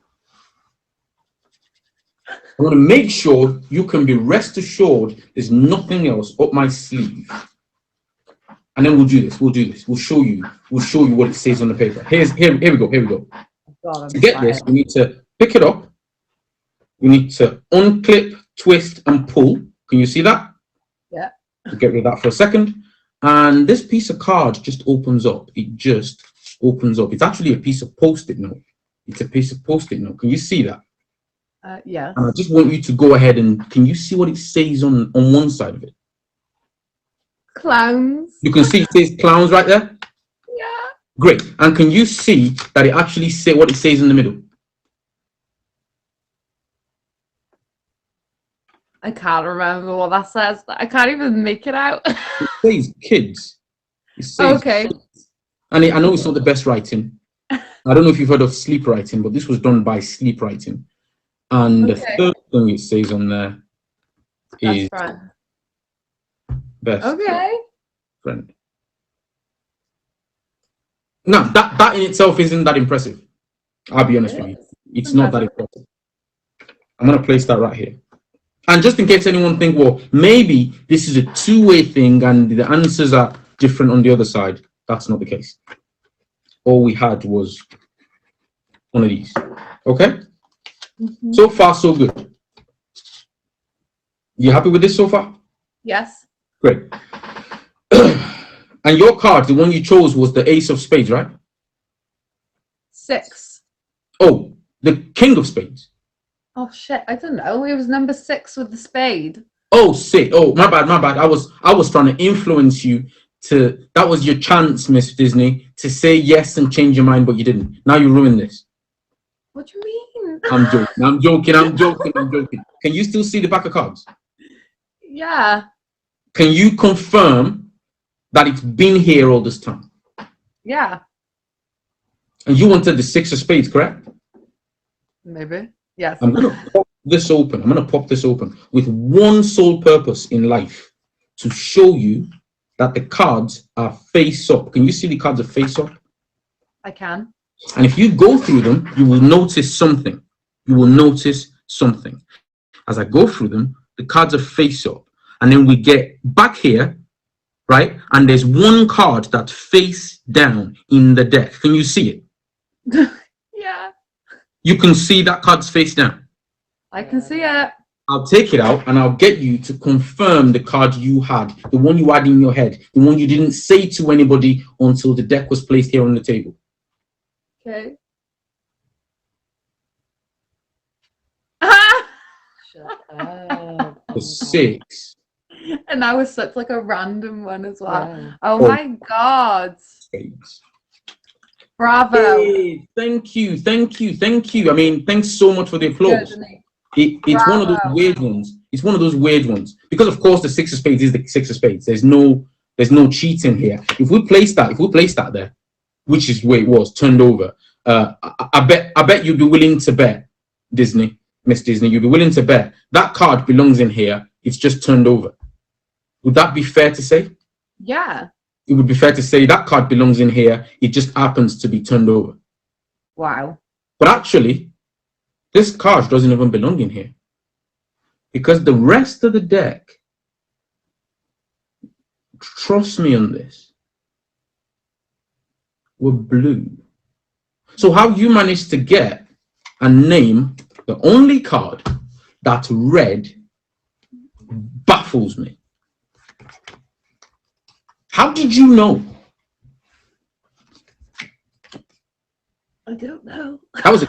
I want to make sure you can be rest assured there's nothing else up my sleeve. And then we'll do this. We'll show you what it says on the paper. Here we go. God, To get this, we need to pick it up. We need to unclip, twist, and pull. Can you see that? Yeah. We'll get rid of that for a second. And this piece of card just opens up. It just opens up. It's actually a piece of Post-it note. It's a piece of Post-it note. Can you see that? Yeah. And I just want you to go ahead and can you see what it says on one side of it? Clowns. You can see it says clowns right there? Yeah. Great. And can you see that it actually say what it says in the middle? I can't remember what that says. I can't even make it out. It says kids. It says Okay. kids. And I know it's not the best writing. I don't know if you've heard of sleep writing, but this was done by Sleep Writing. And the third thing it says on there is best friend. Now, that in itself isn't that impressive. I'll be honest with you. It's not that impressive. I'm going to place that right here. And just in case anyone think, well, maybe this is a two-way thing and the answers are different on the other side. That's not the case. All we had was one of these. Okay? Mm-hmm. So far, so good. You happy with this so far? Yes. Great. And your card, the one you chose, was the Ace of Spades, right? 6. Oh, the King of Spades. Oh shit! I don't know. It was number 6 with the spade. Oh, sick. Oh, my bad. I was trying to influence you to. That was your chance, Miss Disney, to say yes and change your mind, but you didn't. Now you ruined this. What do you mean? I'm joking. Can you still see the pack of cards? Yeah. Can you confirm that it's been here all this time? Yeah. And you wanted the 6 of Spades, correct? Maybe. Yes. I'm going to pop this open. I'm going to pop this open with one sole purpose in life, to show you that the cards are face up. Can you see the cards are face up? I can. And if you go through them, you will notice something. You will notice something. As I go through them, the cards are face up. And then we get back here, right? And there's one card that's face down in the deck. Can you see it? Yeah. You can see that card's face down. I can see it. I'll take it out and I'll get you to confirm the card you had, the one you had in your head, the one you didn't say to anybody until the deck was placed here on the table. Okay. Shut up. The 6. And that was such like a random one as well. Yeah. Oh Oh. my God. Spades. Bravo. Hey, thank you. I mean, thanks so much for the applause. Good, isn't it? It's one of those Bravo. weird ones. It's one of those weird ones because, of course, the 6 of spades is the 6 of spades. There's no cheating here. If we place that there, which is where it was turned over, I bet you'd be willing to bet, Miss Disney, you'd be willing to bet that card belongs in here. It's just turned over. Would that be fair to say? Yeah. It would be fair to say that card belongs in here. It just happens to be turned over. Wow. But actually, this card doesn't even belong in here, because the rest of the deck, trust me on this, were blue. So how you managed to get and name the only card that's red baffles me. How did you know? I don't know. That was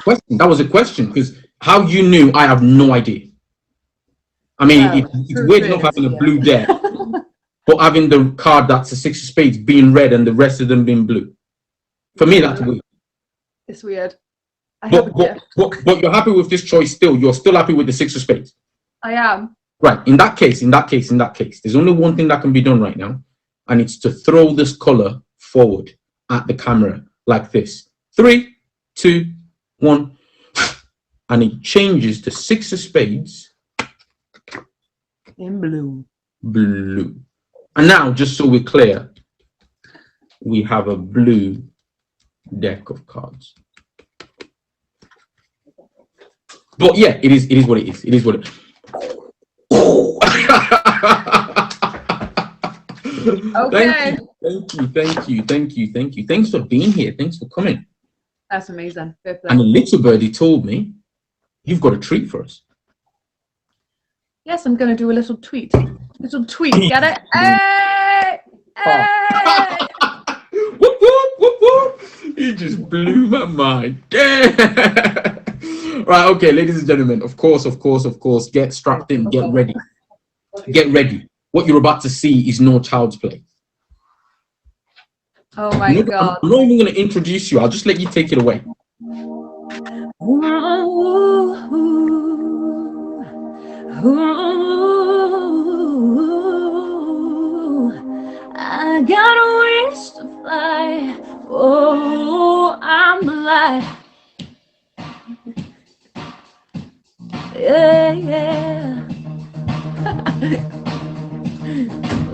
a question, because how you knew, I have no idea. I mean, Well, it's truth weird enough is, having a yeah. blue deck, but having the card that's a 6 of spades being red and the rest of them being blue. For me, that's weird. It's weird. I have a gift. But you're happy with this choice still. You're still happy with the 6 of spades. I am. Right. In that case, there's only one thing that can be done right now, and it's to throw this color forward at the camera like this. 3, 2, 1. And it changes to 6 of spades In blue. blue. And now, just so we're clear, we have a blue deck of cards. But yeah, it is what it is. It is what it is. Okay. Thank you. Thanks for being here. Thanks for coming. That's amazing. Fair play. And a little birdie told me you've got a treat for us. Yes, I'm going to do a little tweet. Little tweet. Get it? Hey! Hey! Whoop, whoop, whoop, whoop. He just blew my mind. Right, okay, ladies and gentlemen, of course, get strapped in, get ready. Get ready. What you're about to see is no child's play. Oh my God. I'm not even going to introduce you. I'll just let you take it away. I got wings to fly. Oh, I'm alive. Yeah, yeah.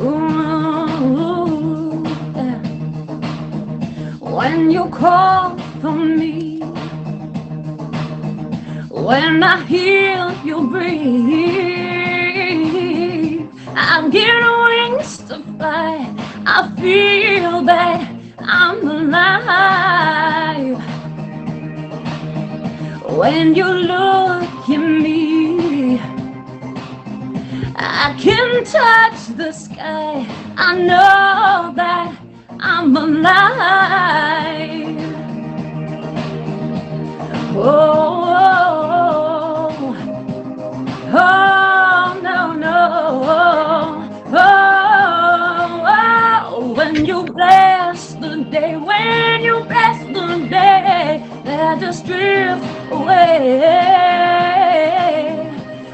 Ooh, yeah. When you call for me, when I hear you breathe, I get wings to fly. I feel that I'm alive. When you look at me, I can touch the sky. I know that I'm alive. Oh, oh, oh, no, no. Oh, when you bless the day, when you bless the day, that just drift away.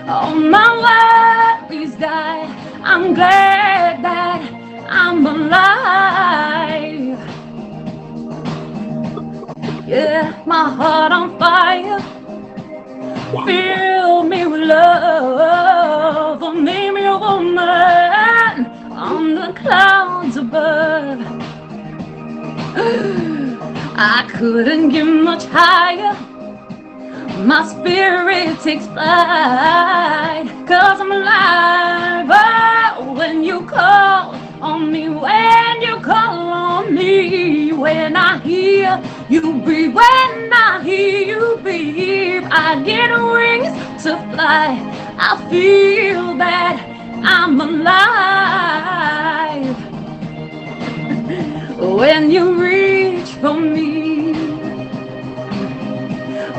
All my worries die. I'm glad that I'm alive. Yeah, my heart on fire. fill me with love, or name me a woman on the clouds above. I couldn't get much higher. My spirit takes flight, 'cause I'm alive. Oh, when you call on me, when you call on me, when I hear you breathe, when I hear you breathe, I get wings to fly. I feel that I'm alive. When you reach for me,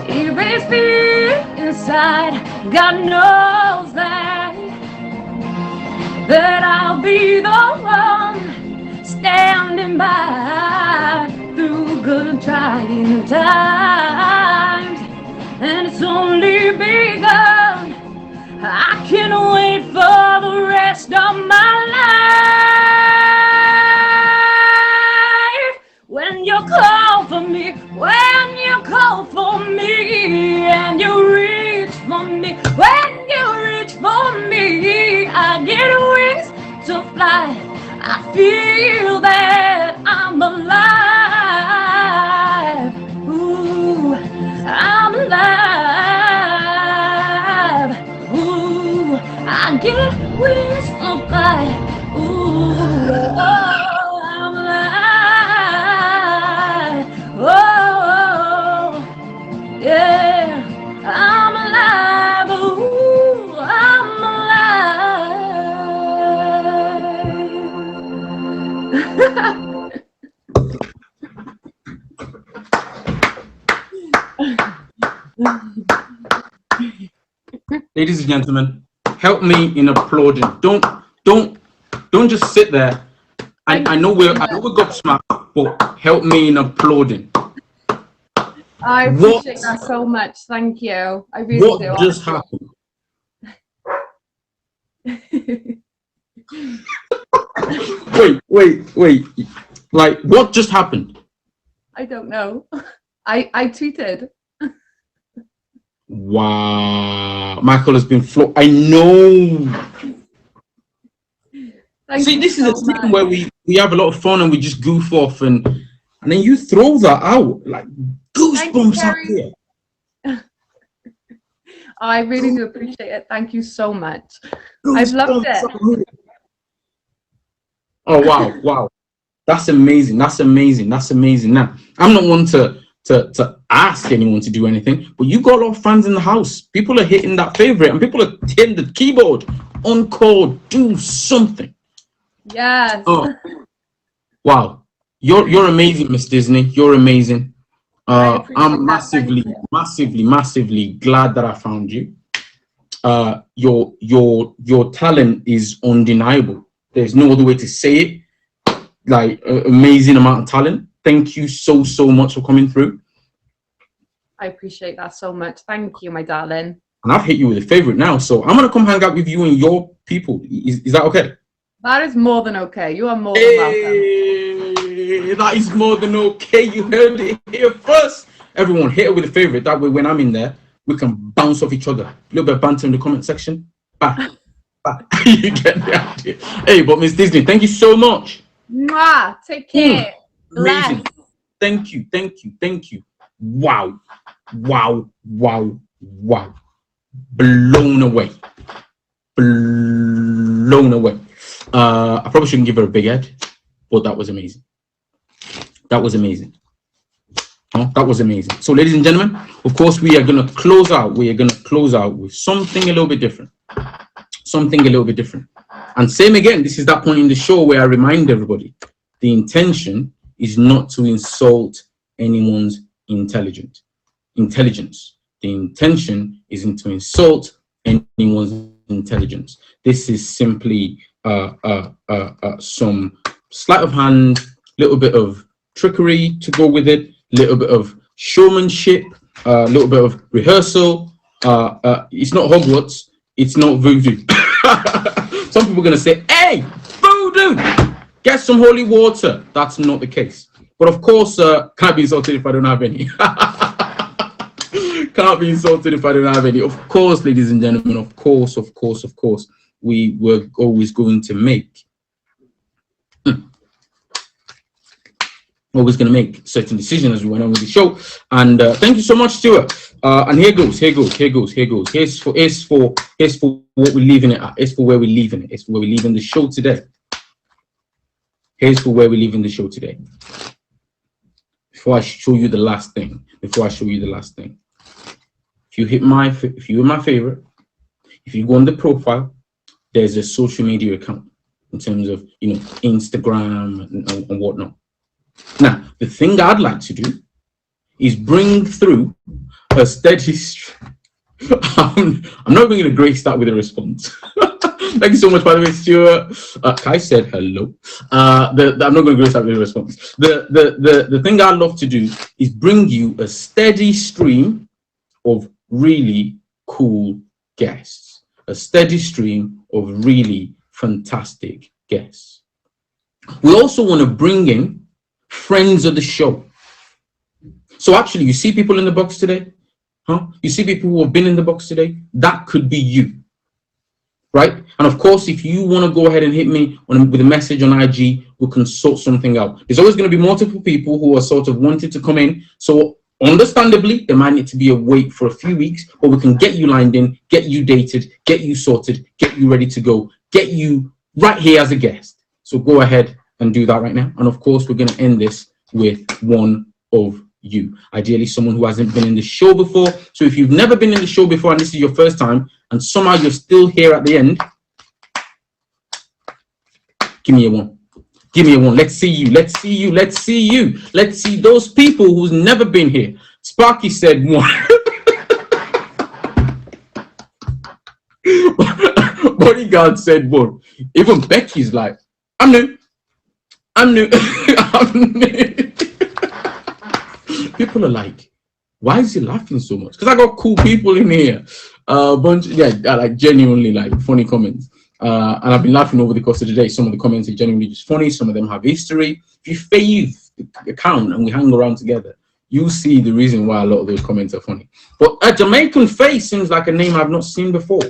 erase fear inside. God knows that I'll be the one standing by through good and trying times, and it's only begun. I can't wait for the rest of my life. When you call for me, when you call for me, and you reach for me, when you reach for me, I get wings to fly. I feel that I'm alive. Ooh, I'm alive. Ooh, I get wings to fly. Ooh, oh, I'm alive. Oh, yeah, I'm alive. Ooh, I'm alive. Ladies and gentlemen, help me in applauding. Don't just sit there. I know we're gobsmacked, but help me in applauding. I appreciate that so much. Thank you. I really do. What just happened? Wait. Like, what just happened? I don't know. I tweeted. Wow. Michael has been I know. See, this is a thing where we have a lot of fun and we just goof off, and then you throw that out like goosebumps up here. I really do appreciate it. Thank you so much. I've loved it. Oh wow. That's amazing. Now, I'm not one to ask anyone to do anything, but you got a lot of fans in the house. People are hitting that favorite and people are hitting the keyboard. Encore, do something. Yes. Oh, wow. You're amazing, Miss Disney. You're amazing. I'm massively glad that I found you. Your talent is undeniable. There's no other way to say it. Like, amazing amount of talent. Thank you so much for coming through. I appreciate that so much. Thank you, my darling. And I've hit you with a favorite now, so I'm gonna come hang out with you and your people. Is that okay? That is more than okay. You are more than welcome. That is more than okay. You heard it here first. Everyone, hit it with a favorite. That way, when I'm in there, we can bounce off each other. A little bit of banter in the comment section. Back. You get the idea. Hey, but Miss Disney, thank you so much. Mwah, take care. Amazing. Bless. Thank you. Wow. Blown away. I probably shouldn't give her a big head, but that was amazing. That was amazing. So, ladies and gentlemen, of course, we are going to close out. With something a little bit different. And same again, this is that point in the show where I remind everybody, the intention is not to insult anyone's intelligence. The intention isn't to insult anyone's intelligence. This is simply some sleight of hand, little bit of trickery to go with it, little bit of showmanship, a little bit of rehearsal. It's not Hogwarts, it's not voodoo. Some people are going to say, hey, voodoo, get some holy water. That's not the case. But of course, can't be insulted if I don't have any. Can't be insulted if I don't have any. Of course, ladies and gentlemen, of course, we were always going to make certain decisions as we went on with the show. And thank you so much, Stuart. And here goes. Here's for what we're leaving it at. Here's for where we're leaving it. It's for where we're leaving the show today. Before I show you the last thing. If you're my favorite, if you go on the profile, there's a social media account in terms of Instagram and whatnot. Now, the thing I'd like to do is bring through a steady stream. I'm not even going to grace that with a response. Thank you so much, by the way, Stuart. Kai said hello. I'm not going to grace that with a response. The thing I'd love to do is bring you a steady stream of really cool guests. A steady stream of really fantastic guests. We also want to bring in friends of the show. So actually, you see people in the box today? You see people who have been in the box today? That could be you. Right? And of course, if you want to go ahead and hit me with a message on IG, we can sort something out. There's always going to be multiple people who are sort of wanting to come in. So understandably, there might need to be a wait for a few weeks, but we can get you lined in, get you dated, get you sorted, get you ready to go, get you right here as a guest. So go ahead and do that right now. And of course, we're going to end this with one of you. Ideally, someone who hasn't been in the show before. So if you've never been in the show before and this is your first time, and somehow you're still here at the end, give me a one. Let's see you. Let's see those people who's never been here. Sparky said one. Bodyguard said one. Even Becky's like, I'm new. I'm new. People are like, why is he laughing so much? Because I got cool people in here. Like genuinely like funny comments. And I've been laughing over the course of the day. Some of the comments are genuinely just funny. Some of them have history. If you fave the account and we hang around together, you'll see the reason why a lot of those comments are funny. But a Jamaican Faye seems like a name I've not seen before.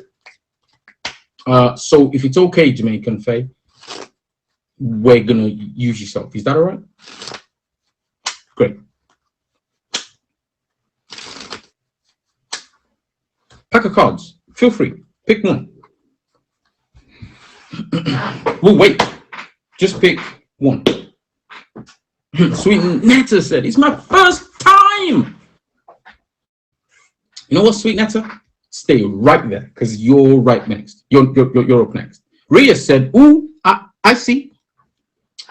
So if it's okay, Jamaican Faye, we're going to use yourself. Is that all right? Great. Pack of cards. Feel free. Pick one. We'll wait. Just pick one. Sweet Netta said, it's my first time. You know what, Sweet Netta? Stay right there, because you're right next. You're up next. Ria said, ooh, I see.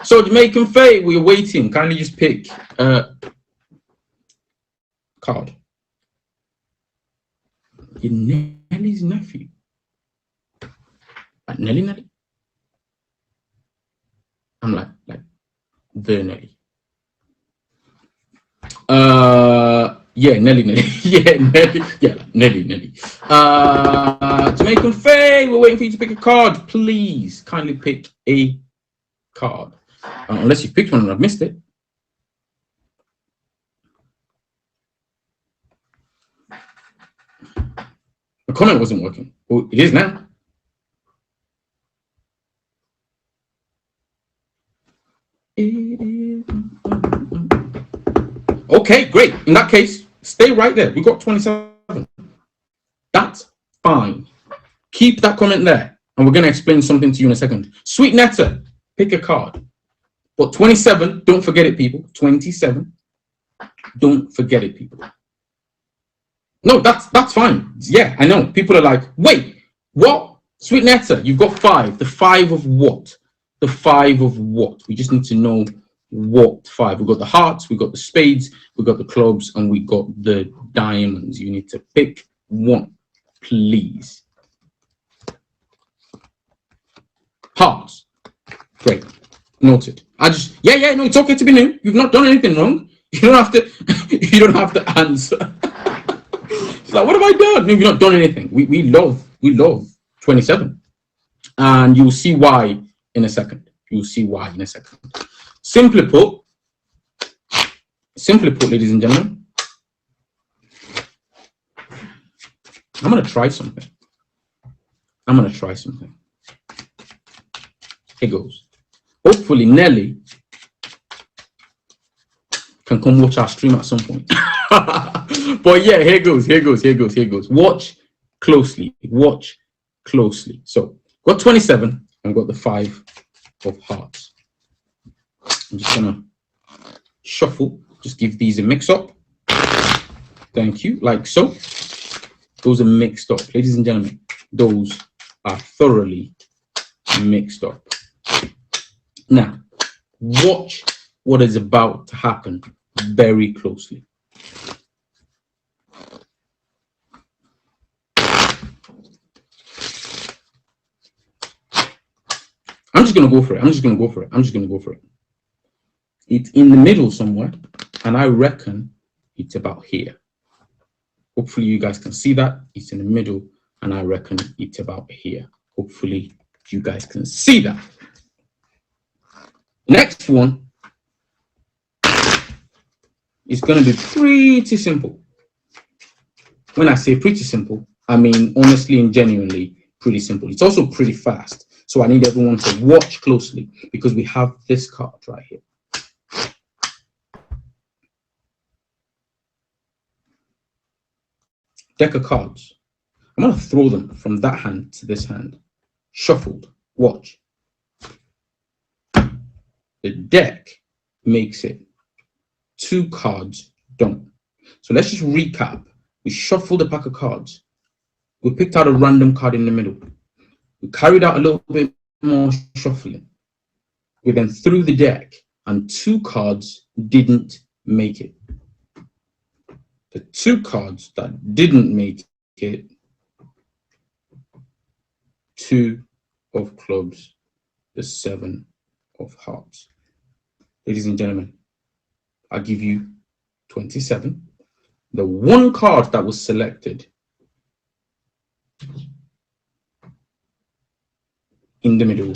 So Jamaican Faye, we're waiting. Kindly just pick a card. You're Nelly's nephew. Like Nelly? I'm like the Nelly. Yeah, Nelly. Yeah, Nelly. Yeah, Nelly. Jamaican Faye, we're waiting for you to pick a card. Please, kindly pick a card. Unless you picked one and I've missed it. The comment wasn't working. Well, it is now. Okay, great. In that case, stay right there. We got 27. That's fine. Keep that comment there. And we're going to explain something to you in a second. Sweet Netta, pick a card. But 27, don't forget it, people. 27, don't forget it, people. No, that's fine. Yeah, I know. People are like, wait, what? Sweet Netta, you've got 5. The 5 of what? The 5 of what? We just need to know what 5. We've got the hearts, we've got the spades, we've got the clubs, and we got the diamonds. You need to pick one, please. Hearts. Great. Noted. No, it's okay to be new. You've not done anything wrong. You don't have to answer. It's like, what have I done? No, you've not done anything. We love 27. And you'll see why in a second. Simply put, ladies and gentlemen, I'm gonna try something. I'm gonna try something. Here goes. Hopefully Nelly can come watch our stream at some point. But yeah, here goes, here goes, here goes, here goes. Watch closely, watch closely. So got 27 and got the 5 of hearts. I'm just gonna shuffle, just give these a mix up. Thank you, like so. Those are mixed up, ladies and gentlemen. Those are thoroughly mixed up. Now, watch what is about to happen very closely. I'm just gonna go for it. I'm just gonna go for it. I'm just gonna go for it. It's in the middle somewhere, and I reckon it's about here. Hopefully you guys can see that. It's in the middle, and I reckon it's about here. Hopefully you guys can see that. Next one is going to be pretty simple. When I say pretty simple, I mean honestly and genuinely pretty simple. It's also pretty fast. So I need everyone to watch closely because we have this card right here. Deck of cards. I'm going to throw them from that hand to this hand. Shuffled. Watch. The deck makes it 2 cards don't. So let's just recap. We shuffled a pack of cards. We picked out a random card in the middle. We carried out a little bit more shuffling. We then threw the deck and 2 cards didn't make it. The 2 cards that didn't make it, 2 of clubs, the 7 of hearts. Ladies and gentlemen, I'll give you 27. The 1 card that was selected in the middle,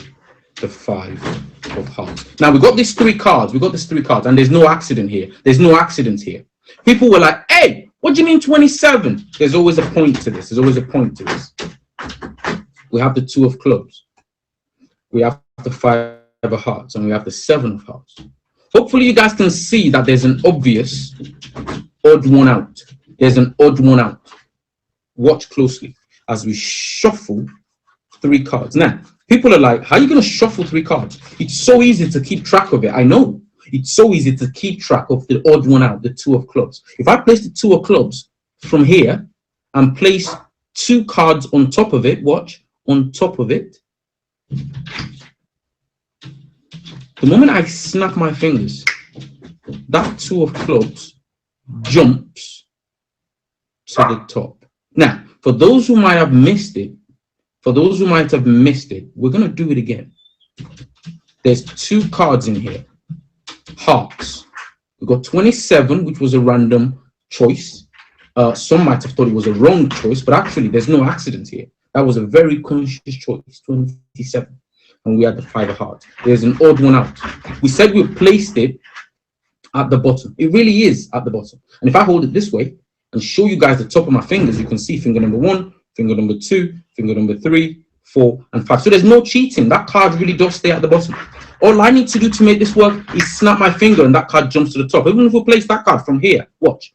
the 5 of hearts. Now we got these 3 cards. We got these 3 cards, and there's no accident here. There's no accident here. People were like, "Hey, what do you mean 27?" There's always a point to this. There's always a point to this. We have the 2 of clubs. We have the 5 of hearts, and we have the 7 of hearts. Hopefully you guys can see that there's an obvious odd one out. There's an odd one out. Watch closely as we shuffle 3 cards. Now, people are like, how are you going to shuffle 3 cards? It's so easy to keep track of it. I know. It's so easy to keep track of the odd one out, the 2 of clubs. If I place the 2 of clubs from here and place 2 cards on top of it, watch, on top of it, the moment I snap my fingers, that 2 of clubs jumps to the top. Now, for those who might have missed it, we're going to do it again. There's 2 cards in here. Hearts. We got 27, which was a random choice. Some might have thought it was a wrong choice, but actually there's no accident here. That was a very conscious choice, 27. And we had the 5 of hearts. There's an odd one out. We said we placed it at the bottom. It really is at the bottom. And if I hold it this way and show you guys the top of my fingers, you can see finger number 1, finger number 2, finger number 3, 4, and 5. So there's no cheating. That card really does stay at the bottom. All I need to do to make this work is snap my finger and that card jumps to the top. Even if we place that card from here, watch.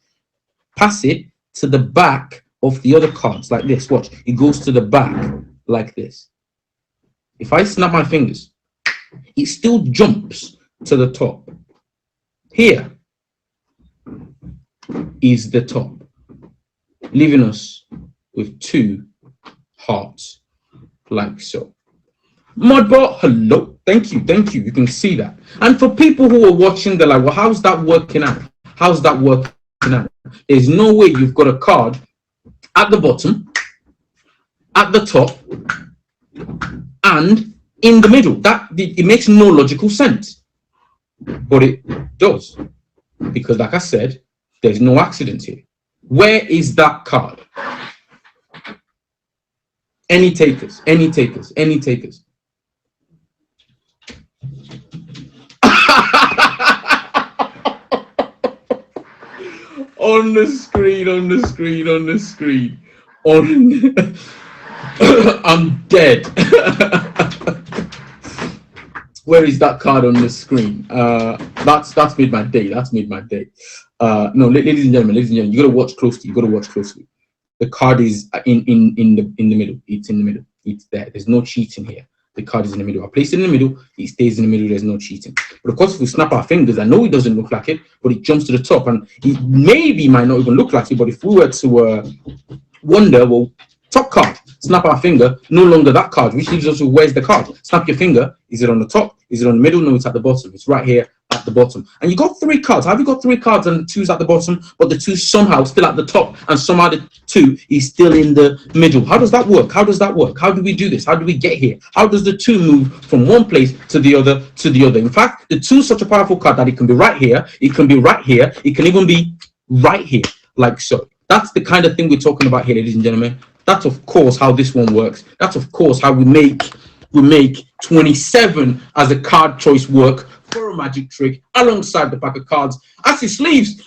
Pass it to the back of the other cards like this. Watch. It goes to the back like this. If I snap my fingers, it still jumps to the top. Here is the top, leaving us with 2 hearts like so. Modbot, hello. Thank you. Thank you. You can see that. And for people who are watching, they're like, well, how's that working out? How's that working out? There's no way you've got a card at the bottom, at the top, and in the middle. It makes no logical sense. But it does. Because like I said, there's no accident here. Where is that card? Any takers, any takers, any takers. On the screen, on the screen, on the screen. on. I'm dead. Where is that card on the screen? That's made my day. That's made my day. No, ladies and gentlemen, you gotta watch closely. You gotta watch closely. The card is in the middle. It's in the middle. It's there. There's no cheating here. The card is in the middle. I place it in the middle. It stays in the middle. There's no cheating. But of course, if we snap our fingers, I know it doesn't look like it, but it jumps to the top, and it maybe might not even look like it. But if we were to wonder, well, top card, snap our finger, no longer that card, which leaves us with where's the card? Snap your finger. Is it on the top? Is it on the middle? No, it's at the bottom. It's right here at the bottom. And you got 3 cards. Have you got 3 cards and the 2's at the bottom, but the 2 somehow still at the top, and somehow the 2 is still in the middle? How does that work? How does that work? How do we do this? How do we get here? How does the 2 move from one place to the other to the other? In fact, the 2 is such a powerful card that it can be right here, it can be right here, it can even be right here, like so. That's the kind of thing we're talking about here, ladies and gentlemen. That's of course how this one works. That's of course how we make 27 as a card choice work for a magic trick alongside the pack of cards. As his sleeves,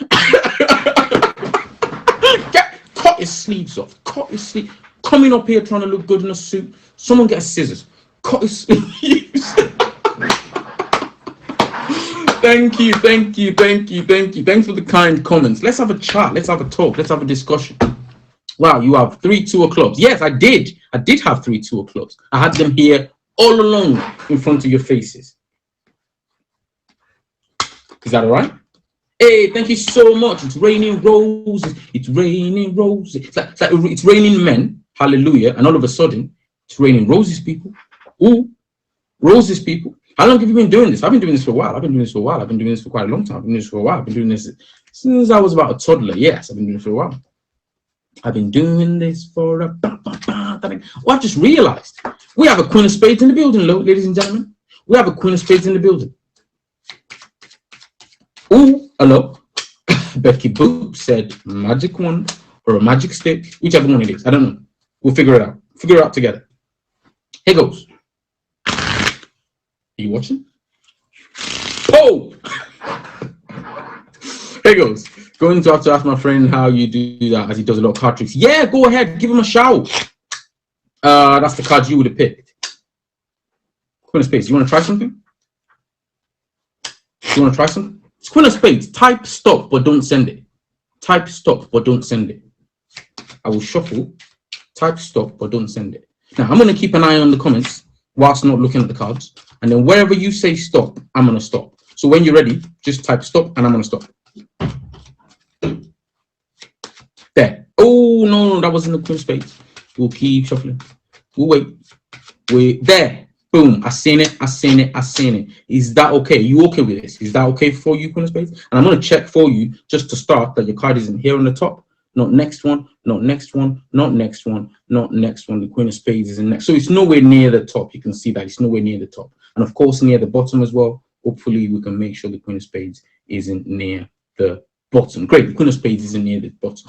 cut his sleeves off. Cut his sleeve. Coming up here trying to look good in a suit. Someone get scissors. Cut his sleeves. Thank you. Thanks for the kind comments. Let's have a chat. Let's have a talk. Let's have a discussion. Wow, you have 3 2 of clubs. Yes, I did. I did have 3 2 of clubs. I had them here all along in front of your faces. Is that all right? Hey, thank you so much. It's raining roses. It's raining roses. It's raining men. Hallelujah. And all of a sudden, it's raining roses, people. Ooh, roses, people. How long have you been doing this? I've been doing this for a while. I've been doing this for quite a long time. I've been doing this for a while. I've been doing this since I was about a toddler. Yes, I've been doing this for a while. I've been doing this for a... Well, I've just realized we have a Queen of Spades in the building, ladies and gentlemen. We have a Queen of Spades in the building. Ooh, hello. Becky Boop said magic wand or a magic stick, whichever one it is. I don't know. We'll figure it out. Figure it out together. Here goes. Are you watching? Oh! Here goes. Going to have to ask my friend how you do that, as he does a lot of card tricks. Yeah, go ahead. Give him a shout. That's the card you would have picked. Queen of Spades. You want to try something? You want to try something? It's Queen of Spades. Type stop, but don't send it. Type stop, but don't send it. I will shuffle. Type stop, but don't send it. Now, I'm going to keep an eye on the comments whilst not looking at the cards. And then wherever you say stop, I'm going to stop. So when you're ready, just type stop and I'm going to stop. There. Oh, no, that wasn't the Queen of Spades. We'll keep shuffling. We'll wait. There. Boom. I seen it. Is that okay? You okay with this? Is that okay for you, Queen of Spades? And I'm going to check for you just to start that your card isn't here on the top. Not next one. Not next one. Not next one. Not next one. The Queen of Spades is in next. So it's nowhere near the top. You can see that. It's nowhere near the top. And of course, near the bottom as well. Hopefully, we can make sure the Queen of Spades isn't near the bottom. Great. The Queen of Spades isn't near the bottom.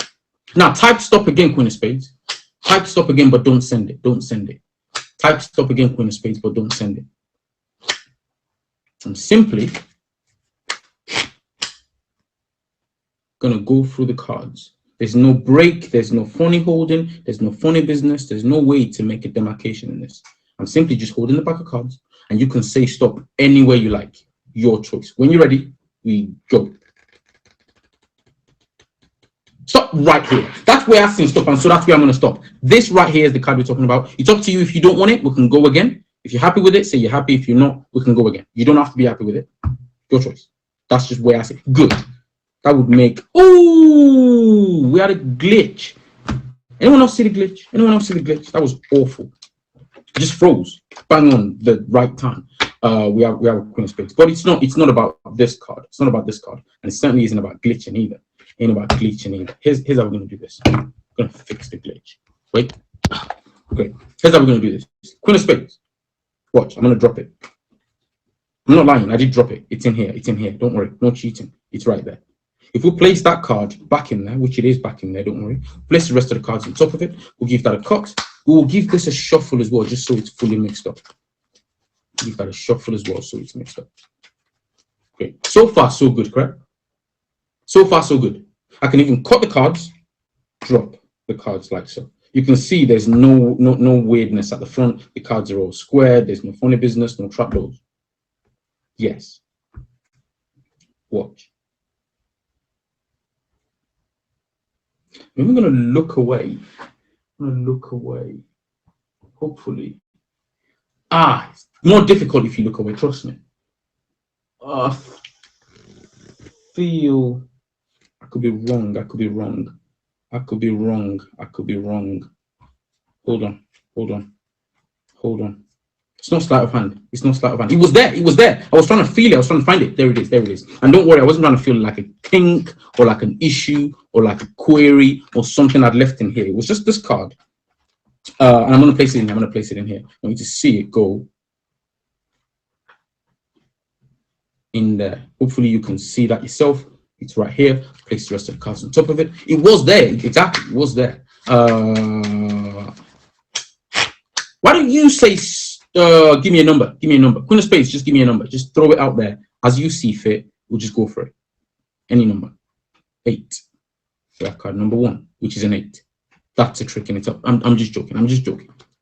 Now, type stop again, Queen of Spades. Type stop again, but don't send it. Don't send it. Type stop again, Queen of Spades, but don't send it. I'm simply going to go through the cards. There's no break. There's no funny holding. There's no funny business. There's no way to make a demarcation in this. I'm simply just holding the pack of cards, and you can say stop anywhere you like. Your choice. When you're ready, we go. Stop right here. That's where I think stop, and so that's where I'm going to stop. This right here is the card we're talking about. It's up to you. If you don't want it, we can go again. If you're happy with it, say you're happy. If you're not, we can go again. You don't have to be happy with it. Your choice. That's just where I say good. That would make... Oh, we had a glitch. Anyone else see the glitch? Anyone else see the glitch? That was awful. It just froze. Bang on the right time. We have a Queen of Spades. But it's not about this card. It's not about this card. And it certainly isn't about glitching either. Ain't about glitching either. Here's how we're going to do this. I'm going to fix the glitch. Wait. Okay. Here's how we're going to do this. Queen of Spades. Watch. I'm going to drop it. I'm not lying. I did drop it. It's in here. It's in here. Don't worry. No cheating. It's right there. If we place that card back in there, which it is back in there, don't worry. Place the rest of the cards on top of it. We'll give that a cut. We will give this a shuffle as well, just so it's fully mixed up. Give that a shuffle as well, so it's mixed up. Okay. So far, so good, correct? So far, so good. I can even cut the cards, drop the cards like so. You can see there's no weirdness at the front. The cards are all square. There's no funny business, no trapdoors. Yes. Watch. I'm going to look away. Hopefully. It's more difficult if you look away, trust me. Feel I could be wrong. Hold on. It's not sleight of hand. It was there. I was trying to feel it. I was trying to find it. There it is. And don't worry, I wasn't trying to feel like a kink or like an issue or like a query or something I'd left in here. It was just this card. And I'm going to place it in here. I want you to see it go in there. Hopefully you can see that yourself. It's right here. Place the rest of the cards on top of it. It was there. Exactly. It was there. Why don't you say, give me a number. Queen of Spades, just give me a number. Just throw it out there as you see fit. We'll just go for it. Any number. 8. We have card number 1, which is an 8. That's a trick in itself. I'm just joking.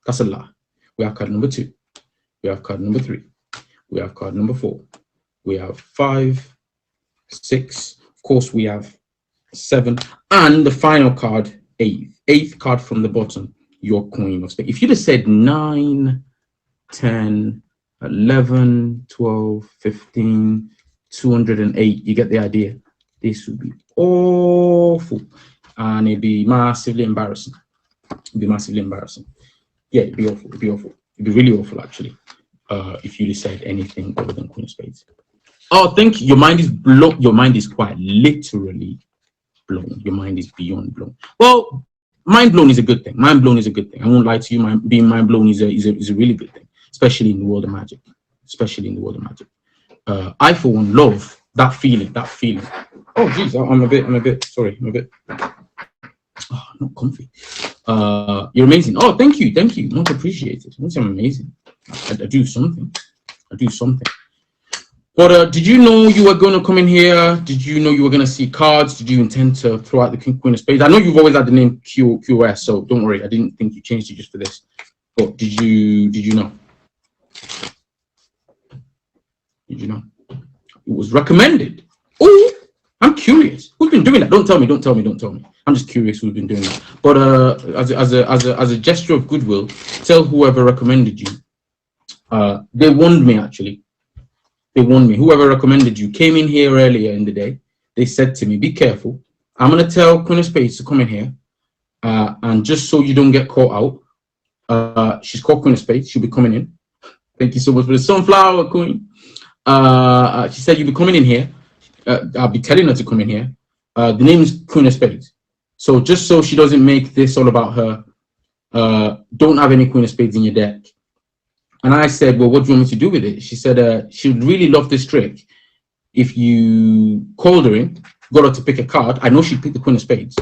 That's a lie. We have card number 2. We have card number 3. We have card number 4. We have 5, 6. Of course, we have 7. And the final card, 8th. 8th card from the bottom, your Queen of Spades. If you'd have said 9, 10, 11, 12, 15, 208, you get the idea. This would be awful. And it'd be massively embarrassing. Yeah, it'd be awful. It'd be really awful, actually, if you'd have said anything other than Queen of Spades. Oh, thank you. Your mind is blown. Your mind is quite literally blown. Your mind is beyond blown. Well, mind blown is a good thing. I won't lie to you. Being mind blown is a really good thing, especially in the world of magic. I, for one, love that feeling. Oh, geez, I'm a bit. Sorry, I'm a bit. Oh, not comfy. You're amazing. Oh, thank you. Much appreciated. I'm amazing. I do something. But did you know you were going to come in here? Did you know you were going to see cards? Did you intend to throw out the Queen of Spades? I know you've always had the name QS, so don't worry. I didn't think you changed it just for this. But did you know? It was recommended. Oh, I'm curious. Who's been doing that? Don't tell me. I'm just curious who's been doing that. But as a gesture of goodwill, tell whoever recommended you. They warned me, actually. Whoever recommended you came in here earlier in the day. They said to me, be careful. I'm going to tell Queen of Spades to come in here. And just so you don't get caught out, she's called Queen of Spades. She'll be coming in. Thank you so much for the sunflower, Queen. She said you'll be coming in here. I'll be telling her to come in here. The name is Queen of Spades. So just so she doesn't make this all about her, don't have any Queen of Spades in your deck. And I said, well, what do you want me to do with it? She said she'd really love this trick. If you called her in, got her to pick a card, I know she'd pick the Queen of Spades.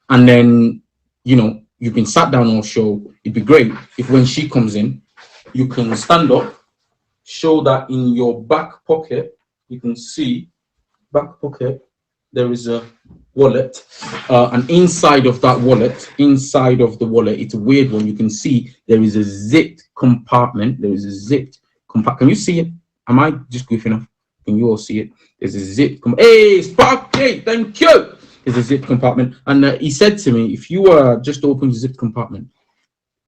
And then, you've been sat down all show. It'd be great if when she comes in, you can stand up, show that in your back pocket, you can see back pocket, there is a wallet, and inside of the wallet, it's a weird one. You can see there is a zipped compartment. Can you see it? Am I just goofing off? Can you all see it? There's a zipped hey, Sparky, thank you. There's a zipped compartment, and he said to me, if you just open the zipped compartment,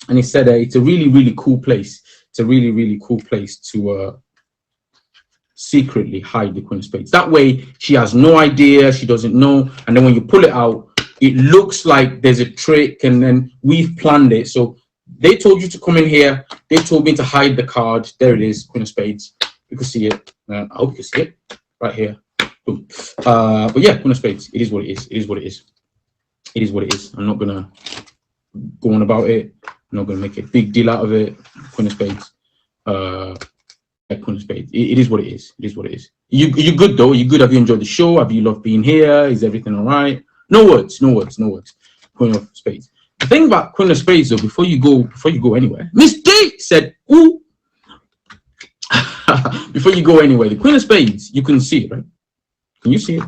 and he said it's a really, really cool place. It's a really, really cool place to secretly hide the Queen of Spades. That way, she has no idea, she doesn't know, and then when you pull it out, it looks like there's a trick, and then we've planned it. So they told you to come in here. They told me to hide the card. There it is, Queen of Spades. You can see it. I hope you can see it right here. Boom. But yeah, Queen of Spades. It is what it is. I'm not gonna go on about it. I'm not gonna make a big deal out of it. Queen of Spades. Queen of Spades. It is what it is. You good though? You good? Have you enjoyed the show? Have you loved being here? Is everything all right? No words. Queen of Spades. The thing about Queen of Spades though, before you go anywhere, Miss D said, ooh. Before you go anywhere, the Queen of Spades, you can see it, right? Can you see it?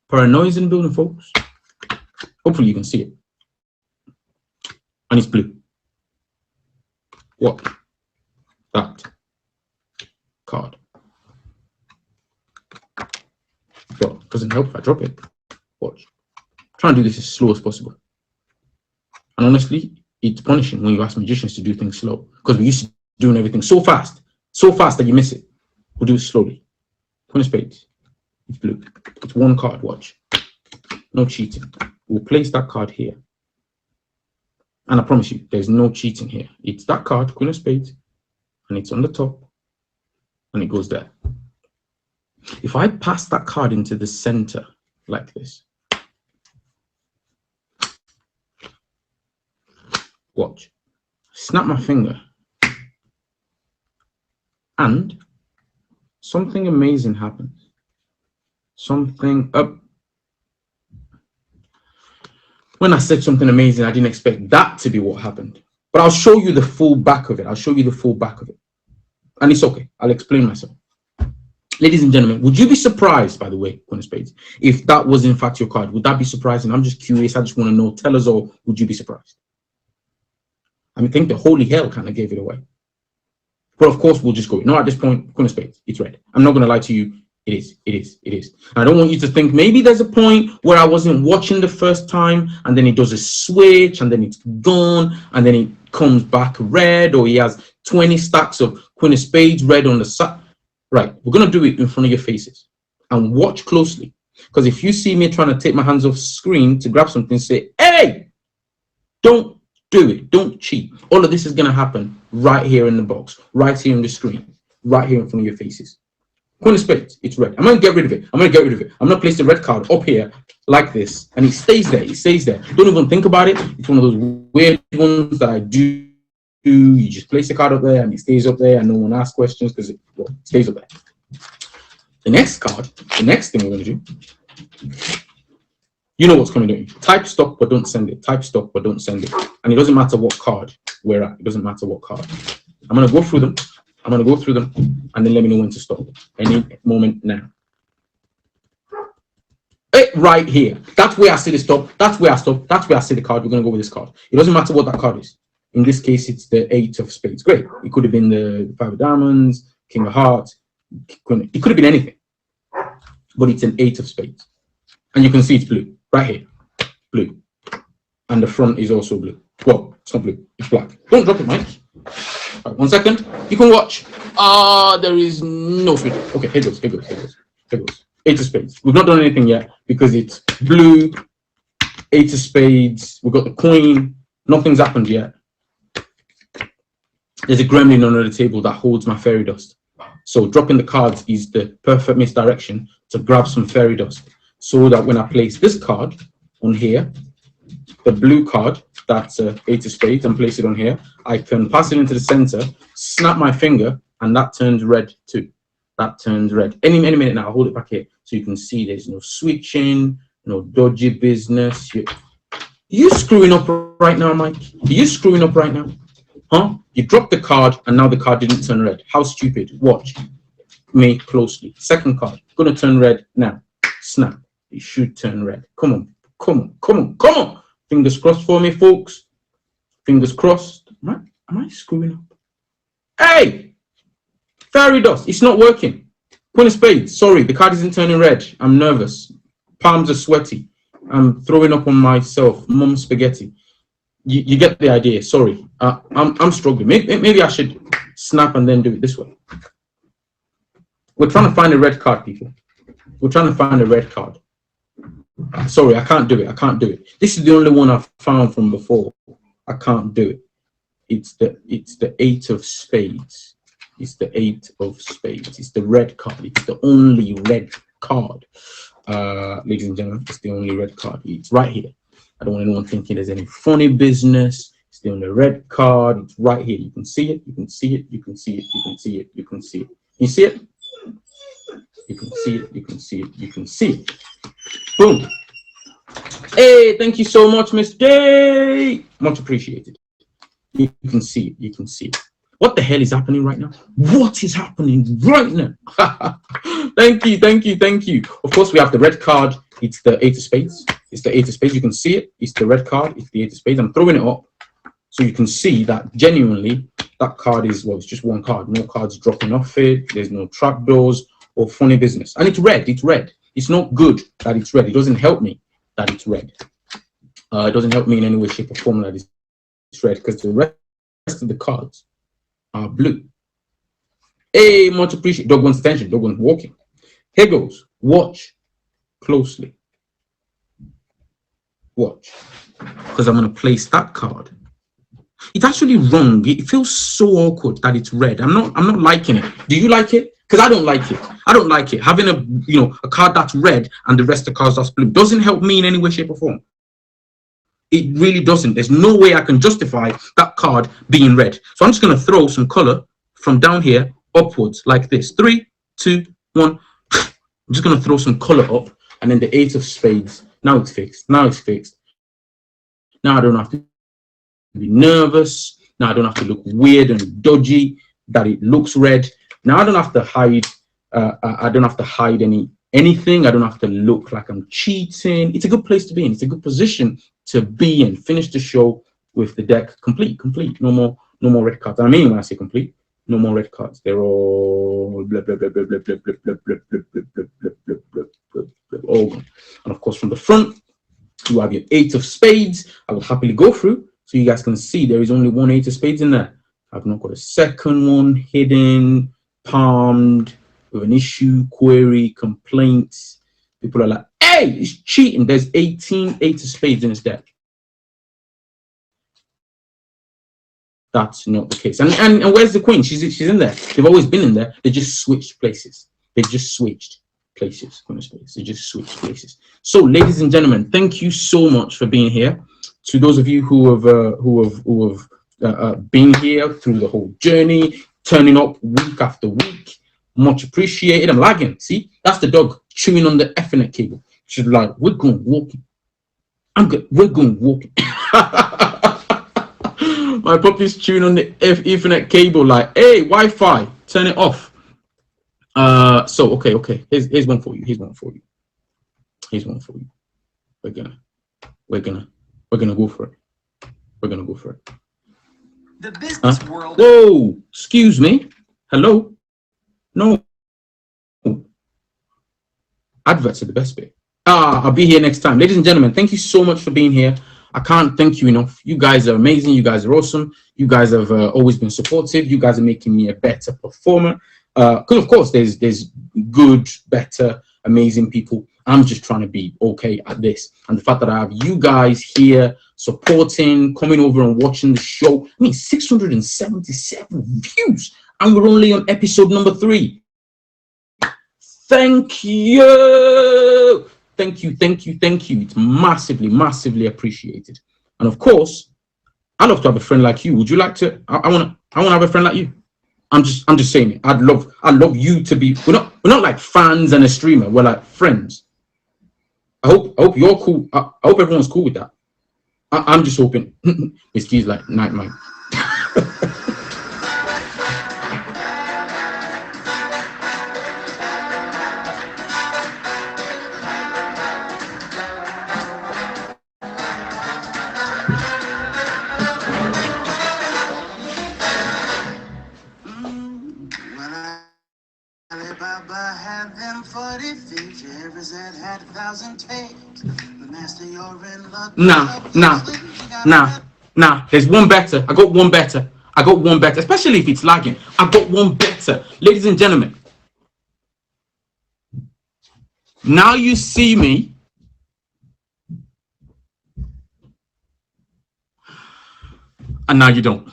Paranoia's in the building, folks. Hopefully you can see it. and it's blue. What? That card. Well, it doesn't help if I drop it. Watch. Try and do this as slow as possible. And honestly, it's punishing when you ask magicians to do things slow, because we're used to doing everything so fast that you miss it. We'll do it slowly. Queen of spades. It's blue. It's one card. Watch. No cheating. We'll place that card here. And I promise you, there's no cheating here. It's that card, Queen of spades, and it's on the top, and it goes there. If I pass that card into the center like this, watch, snap my finger, and something amazing happens. Something up. When I said something amazing, I didn't expect that to be what happened. But I'll show you the full back of it. I'll show you the full back of it. And it's okay. I'll explain myself. Ladies and gentlemen, would you be surprised, by the way, Queen of Spades, if that was in fact your card? Would that be surprising? I'm just curious. I just want to know. Tell us all, would you be surprised? I think the holy hell kind of gave it away. But of course, we'll just go. No, at this point, Queen of Spades, it's red. I'm not going to lie to you. It is. It is. It is. I don't want you to think maybe there's a point where I wasn't watching the first time and then it does a switch and then it's gone and then it comes back red, or he has 20 stacks of Queen of Spades red on the side. Right. We're going to do it in front of your faces and watch closely. Because if you see me trying to take my hands off screen to grab something, say, hey, don't do it. Don't cheat. All of this is going to happen right here in the box, right here on the screen, right here in front of your faces. Queen of Spades, it's red. I'm going to get rid of it. I'm going to get rid of it. I'm going to place the red card up here like this, and it stays there. It stays there. Don't even think about it. It's one of those weird ones that I do. You just place the card up there, and it stays up there, and no one asks questions because it stays up there. The next card, the next thing we're going to do, you know what's coming, don't you? Type stop, but don't send it. Type stop, but don't send it. And it doesn't matter what card we're at. It doesn't matter what card. I'm going to go through them. I'm going to go through them and then let me know when to stop. Any moment now. Right here. That's where I see the stop. That's where I stop. That's where I see the card. We're going to go with this card. It doesn't matter what that card is. In this case, it's the 8 of spades. Great. It could have been the 5 of diamonds, King of hearts. It could have been anything. But it's an 8 of spades. And you can see it's blue. Right here. Blue. And the front is also blue. Well, it's not blue. It's black. Don't drop it, Mike. Right, 1 second. You can watch. There is no switch. Okay, here goes. Here goes. Here goes. Here goes. 8 of spades. We've not done anything yet because it's blue. 8 of spades. We've got the queen. Nothing's happened yet. There's a gremlin under the table that holds my fairy dust. So dropping the cards is the perfect misdirection to grab some fairy dust. So that when I place this card on here, the blue card, that's 8 of spades, and place it on here, I can pass it into the center, snap my finger, and that turns red too. That turns red. Any minute now, I'll hold it back here so you can see there's no switching, no dodgy business. You screwing up right now, Mike? Are you screwing up right now? Huh? You dropped the card and now the card didn't turn red. How stupid. Watch me closely. Second card, gonna turn red now. Snap. It should turn red. Come on, come on, come on, come on. Fingers crossed for me, folks. Fingers crossed. Am I screwing up? Hey! Fairy dust. It's not working. Queen of spades. Sorry, the card isn't turning red. I'm nervous. Palms are sweaty. I'm throwing up on myself. Mum spaghetti. You get the idea. Sorry. I'm struggling. Maybe I should snap and then do it this way. We're trying to find a red card, people. We're trying to find a red card. Sorry, I can't do it. I can't do it. This is the only one I've found from before. I can't do it. It's the 8 of spades. It's the 8 of spades. It's the red card. It's the only red card. Ladies and gentlemen, it's the only red card. It's right here. I don't want anyone thinking there's any funny business. It's the only red card. It's right here. You can see it. You can see it. You can see it. You can see it. You can see it. You see it? You can see it. You can see it. You can see it. Boom. Hey, thank you so much, Miss J. Much appreciated. You can see it. You can see it. What the hell is happening right now? What is happening right now? Thank you. Thank you. Thank you. Of course, we have the red card. It's the 8 of spades. It's the 8 of spades. You can see it. It's the red card. It's the 8 of spades. I'm throwing it up. So you can see that genuinely that card is, well, it's just one card. No cards dropping off it. There's no trapdoors or funny business. And it's red. It's red. It's not good that it's red. It doesn't help me that it's red. It doesn't help me in any way, shape, or form that it's red, because the rest of the cards are blue. Hey, much appreciated. Dog wants attention. Dog wants walking. Here goes. Watch closely. Watch. Because I'm going to place that card. It's actually wrong. It feels so awkward that it's red. I'm not liking it. Do you like it? Because I don't like it. I don't like it. Having a card that's red and the rest of the cards that's blue doesn't help me in any way, shape, or form. It really doesn't. There's no way I can justify that card being red. So I'm just going to throw some color from down here upwards like this. 3, 2, 1. I'm just going to throw some color up, and then the 8 of spades. Now it's fixed. Now it's fixed. Now I don't have to be nervous. Now I don't have to look weird and dodgy that it looks red. Now I don't have to hide. I don't have to hide anything. I don't have to look like I'm cheating. It's a good place to be in. It's a good position to be in. Finish the show with the deck complete. No more red cards. I mean, when I say complete, no more red cards. They're all blah, blah, blah, blah, blah, blah, blah, blah, blah, blah, blah, blah, blah, blah, blah, blah, blah, all gone. And of course, from the front, you have your 8 of spades. I will happily go through so you guys can see there is only one 8 of spades in there. I've not got a second one hidden, palmed, with an issue, query, complaints. People are like, hey, it's cheating. There's 18 8 of spades in this deck. That's not the case. And where's the queen? She's in there. They've always been in there. They just switched places. They just switched places. They just switched places. So, ladies and gentlemen, thank you so much for being here. To those of you who have been here through the whole journey, turning up week after week, much appreciated. I'm lagging. See, that's the dog chewing on the Ethernet cable. She's like, we're going walking. I'm good. We're going walking. My puppy's chewing on the Ethernet cable like, hey, Wi-Fi, turn it off. So, okay. Here's one for you. Here's one for you. We're gonna go for it. We're gonna go for it. The business world. Whoa, excuse me. Hello? No. Adverts are the best bit. I'll be here next time. Ladies and gentlemen, thank you so much for being here. I can't thank you enough. You guys are amazing. You guys are awesome. You guys have always been supportive. You guys are making me a better performer. Because of course, there's good, better, amazing people. I'm just trying to be okay at this. And the fact that I have you guys here supporting, coming over and watching the show. I mean, 677 views. And we're only on episode number 3. Thank you. Thank you. It's massively appreciated. And of course, I'd love to have a friend like you. Would you like to? I want to have a friend like you. I'm just saying it. I'd love you to be. We're not like fans and a streamer. We're like friends. I hope you're cool. I hope everyone's cool with that. I'm just hoping. Miss G's like night mate. Nah. There's one better. I got one better. Especially if it's lagging. I got one better. Ladies and gentlemen. Now you see me. And now you don't.